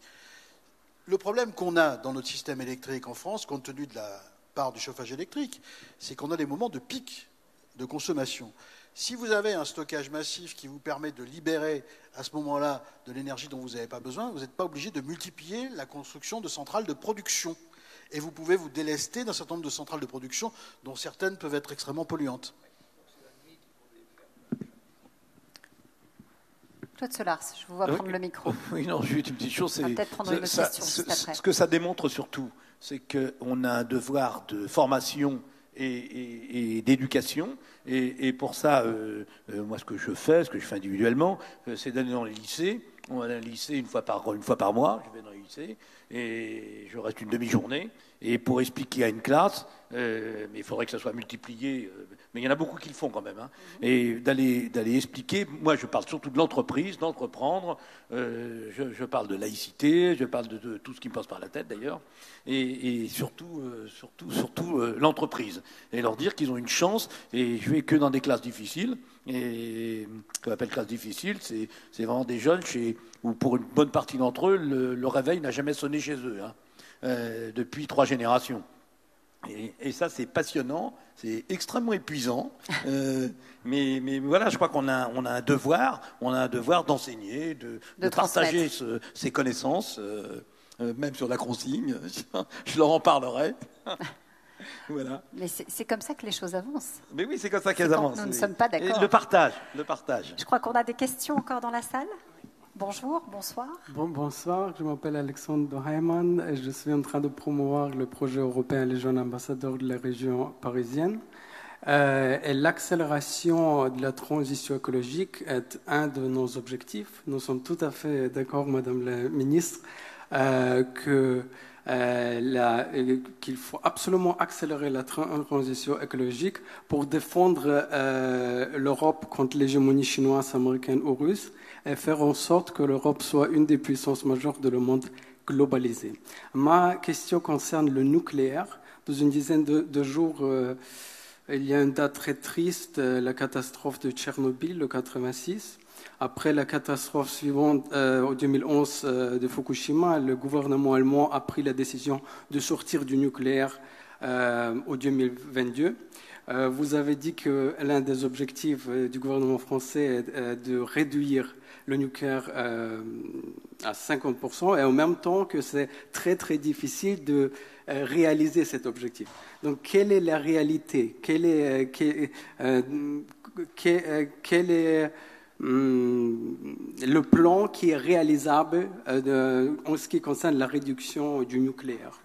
Le problème qu'on a dans notre système électrique en France, compte tenu de la part du chauffage électrique, c'est qu'on a des moments de pic de consommation. Si vous avez un stockage massif qui vous permet de libérer à ce moment-là de l'énergie dont vous n'avez pas besoin, vous n'êtes pas obligé de multiplier la construction de centrales de production. Et vous pouvez vous délester d'un certain nombre de centrales de production dont certaines peuvent être extrêmement polluantes. Claude Solars, je vous vois prendre le micro. Oui, non, juste une petite chose. On va peut-être prendre une autre question juste après. Ce que ça démontre surtout, c'est qu'on a un devoir de formation et d'éducation. Et pour ça, moi, ce que je fais individuellement, c'est d'aller dans les lycées. On va dans les lycées une fois par mois. Je vais dans les lycées et je reste une demi-journée. Et pour expliquer à une classe, mais il faudrait que ça soit multiplié. Mais il y en a beaucoup qui le font quand même. Hein. Et d'aller expliquer, moi je parle surtout de l'entreprise, d'entreprendre, je parle de laïcité, je parle de tout ce qui me passe par la tête d'ailleurs, et surtout l'entreprise. Et leur dire qu'ils ont une chance, et je vais que dans des classes difficiles, et ce qu'on appelle classes difficiles, c'est vraiment des jeunes où pour une bonne partie d'entre eux, le réveil n'a jamais sonné chez eux, hein, depuis 3 générations. Et ça, c'est passionnant, c'est extrêmement épuisant. Mais voilà, je crois qu'on a un devoir d'enseigner, de partager ces connaissances, même sur la consigne. Je leur en parlerai. Voilà. Mais c'est comme ça que les choses avancent. Mais oui, c'est comme ça qu'elles avancent. Nous ne sommes pas d'accord. Et le partage. Je crois qu'on a des questions encore dans la salle. Bonjour, bonsoir. Bonsoir, je m'appelle Alexandre Doheiman et je suis en train de promouvoir le projet européen Les Jeunes Ambassadeurs de la région parisienne. Et l'accélération de la transition écologique est un de nos objectifs. Nous sommes tout à fait d'accord, Madame la Ministre, qu'il faut absolument accélérer la transition écologique pour défendre l'Europe contre l'hégémonie chinoise, américaine ou russe et faire en sorte que l'Europe soit une des puissances majeures de le monde globalisé. Ma question concerne le nucléaire. Dans une dizaine de jours, il y a une date très triste, la catastrophe de Tchernobyl, le 86. Après la catastrophe suivante, en 2011, de Fukushima, le gouvernement allemand a pris la décision de sortir du nucléaire en 2022. Vous avez dit que l'un des objectifs du gouvernement français est de réduire le nucléaire à 50%, et en même temps que c'est très très difficile de réaliser cet objectif. Donc quelle est la réalité? Quel est le plan qui est réalisable en ce qui concerne la réduction du nucléaire?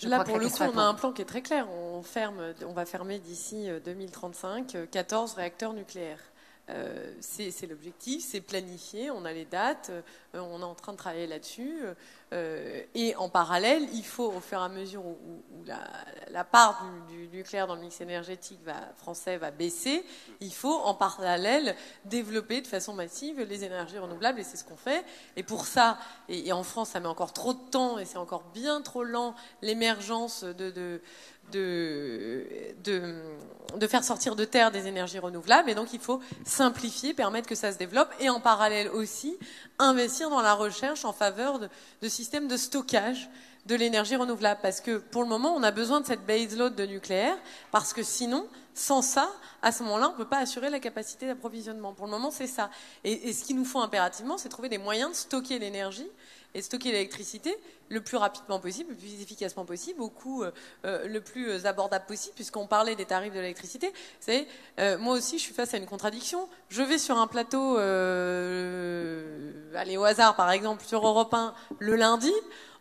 Là, pour le coup, on a un plan qui est très clair. On va fermer d'ici 2035 14 réacteurs nucléaires. C'est l'objectif, c'est planifié, on a les dates, on est en train de travailler là-dessus. Et en parallèle, il faut, au fur et à mesure où la part du nucléaire dans le mix énergétique français va baisser, il faut en parallèle développer de façon massive les énergies renouvelables, et c'est ce qu'on fait. Et pour ça, et en France, ça met encore trop de temps, et c'est encore bien trop lent, l'émergence de faire sortir de terre des énergies renouvelables, et donc il faut simplifier, permettre que ça se développe, et en parallèle aussi investir dans la recherche en faveur de systèmes de stockage de l'énergie renouvelable, parce que pour le moment on a besoin de cette baseload de nucléaire, parce que sinon, sans ça, à ce moment-là, on ne peut pas assurer la capacité d'approvisionnement. Pour le moment, c'est ça. Et ce qu'il nous faut impérativement, c'est trouver des moyens de stocker l'énergie et stocker l'électricité le plus rapidement possible, le plus efficacement possible, au coût le plus abordable possible, puisqu'on parlait des tarifs de l'électricité. Vous savez, moi aussi, je suis face à une contradiction. Je vais sur un plateau, allez au hasard par exemple, sur Europe 1 le lundi.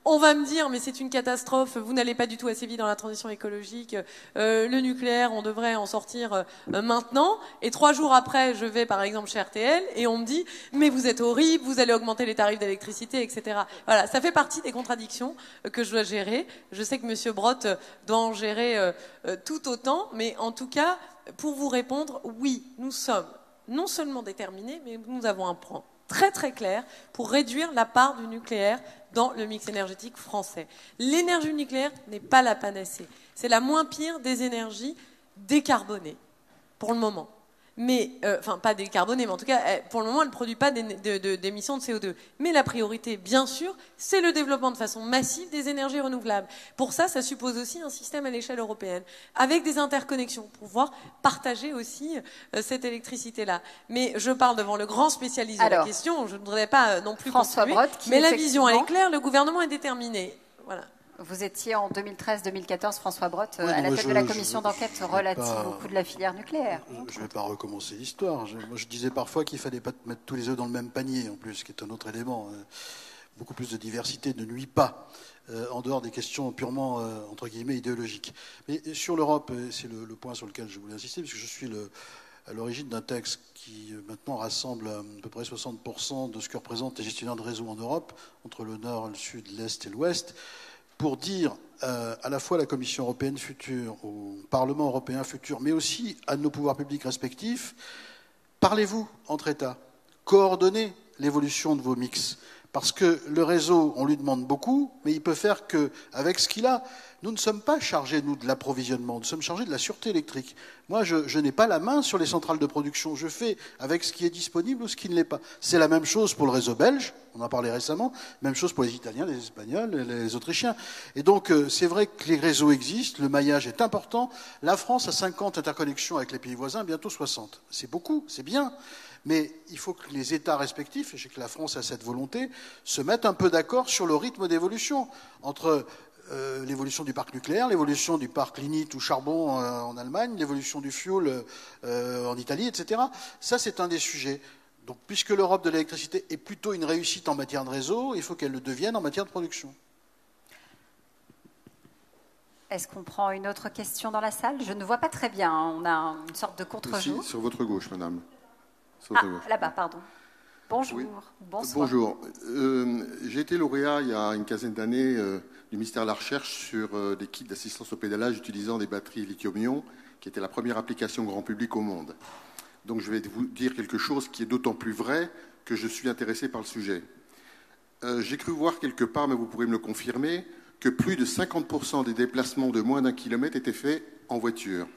On va me dire, mais c'est une catastrophe, vous n'allez pas du tout assez vite dans la transition écologique, le nucléaire, on devrait en sortir maintenant. Et 3 jours après, je vais par exemple chez RTL et on me dit, mais vous êtes horrible, vous allez augmenter les tarifs d'électricité, etc. Voilà, ça fait partie des contradictions que je dois gérer. Je sais que M. Brotte doit en gérer tout autant, mais en tout cas, pour vous répondre, oui, nous sommes non seulement déterminés, mais nous avons un plan très très clair pour réduire la part du nucléaire dans le mix énergétique français. L'énergie nucléaire n'est pas la panacée. C'est la moins pire des énergies décarbonées, pour le moment. Mais, enfin, pas décarbonées, mais en tout cas, pour le moment, elle ne produit pas d'émissions de CO2. Mais la priorité, bien sûr, c'est le développement de façon massive des énergies renouvelables. Pour ça, ça suppose aussi un système à l'échelle européenne, avec des interconnexions, pour pouvoir partager aussi cette électricité-là. Mais je parle devant le grand spécialiste de la question, je ne voudrais pas non plus François Brotte, mais la vision, elle est claire, le gouvernement est déterminé. Voilà. Vous étiez en 2013-2014, François Brotte, à la tête de la commission d'enquête relative au coût de la filière nucléaire. Je ne vais pas recommencer l'histoire. Moi, je disais parfois qu'il ne fallait pas mettre tous les œufs dans le même panier, en plus, ce qui est un autre élément. Beaucoup plus de diversité ne nuit pas, en dehors des questions purement, entre guillemets, idéologiques. Mais sur l'Europe, c'est le point sur lequel je voulais insister, parce que je suis à l'origine d'un texte qui maintenant rassemble à peu près 60% de ce que représentent les gestionnaires de réseau en Europe, entre le Nord, le Sud, l'Est et l'Ouest, pour dire à la fois à la Commission européenne future, au Parlement européen futur, mais aussi à nos pouvoirs publics respectifs, parlez-vous entre États, coordonnez l'évolution de vos mix. Parce que le réseau, on lui demande beaucoup, mais il peut faire qu'avec ce qu'il a, nous ne sommes pas chargés, nous, de l'approvisionnement, nous sommes chargés de la sûreté électrique. Moi, je n'ai pas la main sur les centrales de production, je fais avec ce qui est disponible ou ce qui ne l'est pas. C'est la même chose pour le réseau belge, on en parlait récemment, même chose pour les Italiens, les Espagnols, les Autrichiens. Et donc, c'est vrai que les réseaux existent, le maillage est important. La France a 50 interconnexions avec les pays voisins, bientôt 60. C'est beaucoup, c'est bien. Mais il faut que les États respectifs, et je sais que la France a cette volonté, se mettent un peu d'accord sur le rythme d'évolution entre l'évolution du parc nucléaire, l'évolution du parc lignite ou charbon en Allemagne, l'évolution du fioul en Italie, etc. Ça, c'est un des sujets. Donc, puisque l'Europe de l'électricité est plutôt une réussite en matière de réseau, il faut qu'elle le devienne en matière de production. Est-ce qu'on prend une autre question dans la salle? Je ne vois pas très bien, on a une sorte de contre-jour. Sur votre gauche, madame. Là-bas, pardon. Bonjour. Oui. Bonsoir. Bonjour. J'ai été lauréat il y a une quinzaine d'années du ministère de la Recherche sur des kits d'assistance au pédalage utilisant des batteries lithium-ion, qui était la première application grand public au monde. Donc je vais vous dire quelque chose qui est d'autant plus vrai que je suis intéressé par le sujet. J'ai cru voir quelque part, mais vous pourrez me le confirmer, que plus de 50% des déplacements de moins d'1 kilomètre étaient faits en voiture.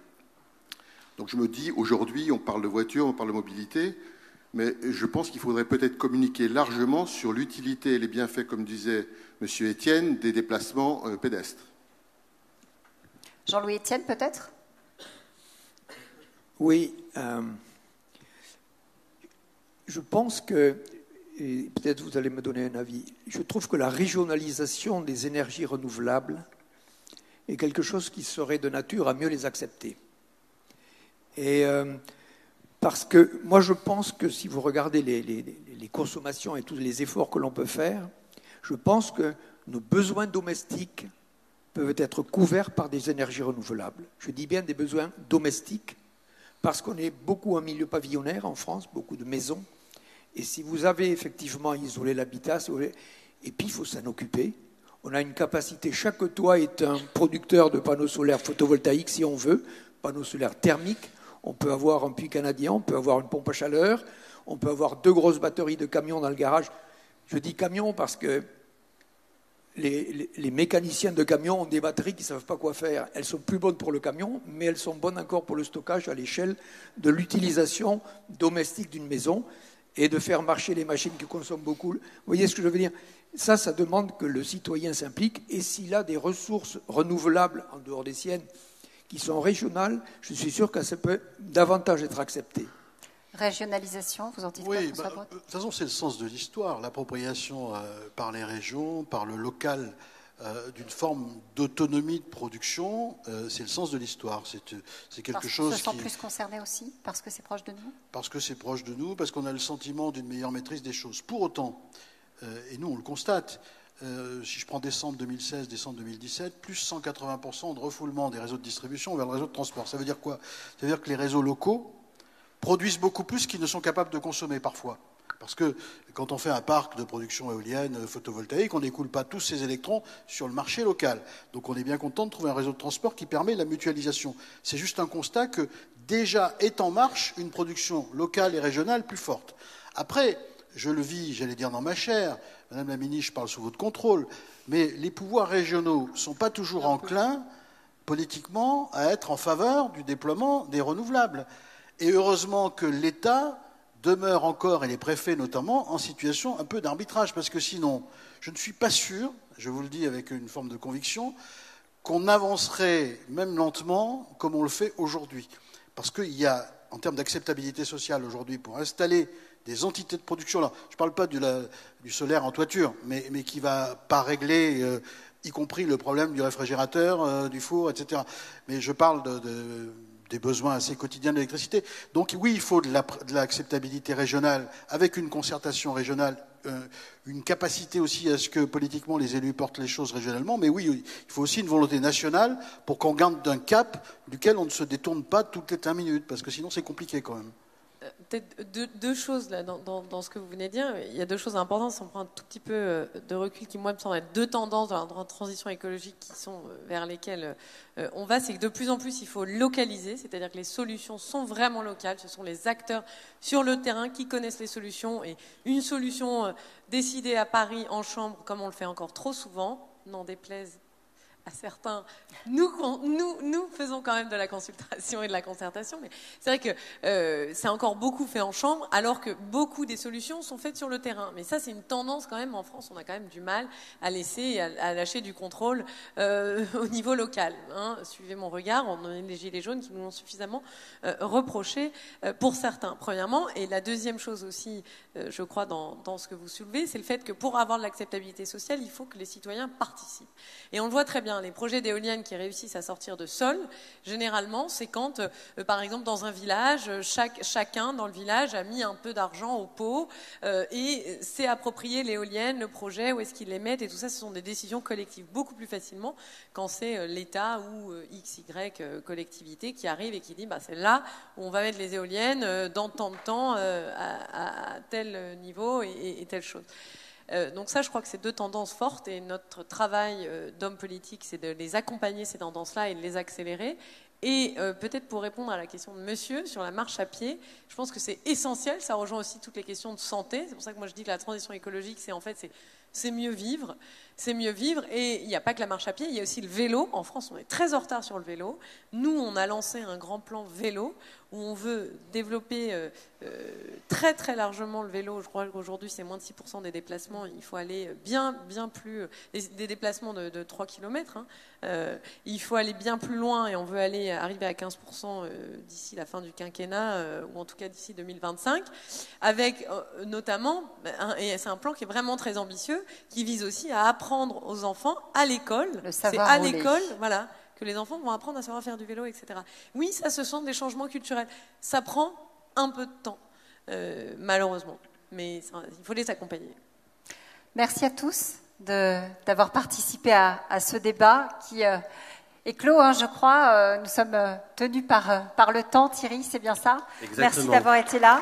Donc je me dis, aujourd'hui, on parle de voiture, on parle de mobilité, mais je pense qu'il faudrait peut-être communiquer largement sur l'utilité et les bienfaits, comme disait M. Etienne, des déplacements pédestres. Jean-Louis Etienne, peut-être? Oui. Je pense que, et peut-être vous allez me donner un avis, je trouve que la régionalisation des énergies renouvelables est quelque chose qui serait de nature à mieux les accepter. Et parce que moi je pense que si vous regardez les consommations et tous les efforts que l'on peut faire, je pense que nos besoins domestiques peuvent être couverts par des énergies renouvelables. Je dis bien des besoins domestiques, parce qu'on est beaucoup en milieu pavillonnaire en France, beaucoup de maisons. Et si vous avez effectivement isolé l'habitat, et puis il faut s'en occuper, on a une capacité, chaque toit est un producteur de panneaux solaires photovoltaïques si on veut, panneaux solaires thermiques. On peut avoir un puits canadien, on peut avoir une pompe à chaleur, on peut avoir 2 grosses batteries de camions dans le garage. Je dis camions parce que les mécaniciens de camions ont des batteries qui ne savent pas quoi faire. Elles sont plus bonnes pour le camion, mais elles sont bonnes encore pour le stockage à l'échelle de l'utilisation domestique d'une maison et de faire marcher les machines qui consomment beaucoup. Vous voyez ce que je veux dire? Ça demande que le citoyen s'implique, et s'il a des ressources renouvelables en dehors des siennes, qui sont régionales, je suis sûr que ça peut davantage être accepté. Régionalisation, vous en dites oui, quoi, de toute façon, c'est le sens de l'histoire. L'appropriation par les régions, par le local, d'une forme d'autonomie de production, c'est le sens de l'histoire. C'est quelque chose qui... se sent plus concernés aussi, parce que c'est proche de nous? Parce que c'est proche de nous, parce qu'on a le sentiment d'une meilleure maîtrise des choses. Pour autant, et nous on le constate, si je prends décembre 2016, décembre 2017, plus 180% de refoulement des réseaux de distribution vers le réseau de transport. Ça veut dire quoi? Ça veut dire que les réseaux locaux produisent beaucoup plus qu'ils ne sont capables de consommer parfois. Parce que quand on fait un parc de production éolienne, photovoltaïque, on n'écoule pas tous ces électrons sur le marché local. Donc on est bien content de trouver un réseau de transport qui permet la mutualisation. C'est juste un constat que déjà est en marche une production locale et régionale plus forte. Après, je le vis, j'allais dire dans ma chair, Madame la ministre, je parle sous votre contrôle, mais les pouvoirs régionaux ne sont pas toujours enclins, politiquement, à être en faveur du déploiement des renouvelables. Et heureusement que l'État demeure encore, et les préfets notamment, en situation un peu d'arbitrage, parce que sinon, je ne suis pas sûr, je vous le dis avec une forme de conviction, qu'on avancerait, même lentement, comme on le fait aujourd'hui. Parce qu'il y a, en termes d'acceptabilité sociale aujourd'hui, pour installer des entités de production, là, je ne parle pas du solaire en toiture, mais qui ne va pas régler, y compris le problème du réfrigérateur, du four, etc. Mais je parle des besoins assez quotidiens d'électricité. Donc oui, il faut de l'acceptabilité régionale, avec une concertation régionale, une capacité aussi à ce que politiquement les élus portent les choses régionalement, mais oui, il faut aussi une volonté nationale pour qu'on garde d'un cap duquel on ne se détourne pas toutes les 1 minute, parce que sinon c'est compliqué quand même. Peut-être deux choses là, dans ce que vous venez de dire. Il y a deux choses importantes. Si on prend un tout petit peu de recul, qui moi me semble être deux tendances dans la transition écologique qui sont vers lesquelles on va, c'est que de plus en plus il faut localiser, c'est-à-dire que les solutions sont vraiment locales. Ce sont les acteurs sur le terrain qui connaissent les solutions. Et une solution décidée à Paris en chambre, comme on le fait encore trop souvent, n'en déplaise à certains, nous faisons quand même de la consultation et de la concertation, mais c'est vrai que c'est encore beaucoup fait en chambre, alors que beaucoup des solutions sont faites sur le terrain. Mais ça, c'est une tendance quand même en France. On a quand même du mal à laisser, à lâcher du contrôle au niveau local. Hein. Suivez mon regard, on a les gilets jaunes qui nous l'ont suffisamment reproché pour certains, premièrement. Et la deuxième chose aussi, je crois, dans ce que vous soulevez, c'est le fait que pour avoir de l'acceptabilité sociale, il faut que les citoyens participent. Et on le voit très bien. Les projets d'éoliennes qui réussissent à sortir de sol, généralement, c'est quand, par exemple, dans un village, chacun dans le village a mis un peu d'argent au pot et s'est approprié l'éolienne, le projet, où est-ce qu'ils les mettent, et tout ça, ce sont des décisions collectives beaucoup plus facilement quand c'est l'État ou XY collectivité qui arrive et qui dit c'est là où on va mettre les éoliennes dans tant de temps à tel niveau et telle chose. Donc ça, je crois que c'est deux tendances fortes et notre travail d'homme politique, c'est de les accompagner, ces tendances-là, et de les accélérer. Et peut-être pour répondre à la question de monsieur sur la marche à pied, je pense que c'est essentiel, ça rejoint aussi toutes les questions de santé. C'est pour ça que moi je dis que la transition écologique, c'est mieux vivre. C'est mieux vivre, et il n'y a pas que la marche à pied, il y a aussi le vélo. En France, on est très en retard sur le vélo. Nous, on a lancé un grand plan vélo où on veut développer très très largement le vélo. Je crois qu'aujourd'hui, c'est moins de 6% des déplacements. Il faut aller bien plus... Des déplacements de 3 km. Il faut aller bien plus loin, et on veut arriver à 15% d'ici la fin du quinquennat, ou en tout cas d'ici 2025, avec notamment... et c'est un plan qui est vraiment très ambitieux, qui vise aussi à apprendre aux enfants à l'école. C'est à l'école, voilà, que les enfants vont apprendre à savoir faire du vélo, etc. Oui, ça, ce sont des changements culturels. Ça prend un peu de temps, malheureusement, mais il faut les accompagner. Merci à tous d'avoir participé à ce débat qui est clos, je crois. Nous sommes tenus par le temps. Thierry, c'est bien ça? Exactement. Merci d'avoir été là.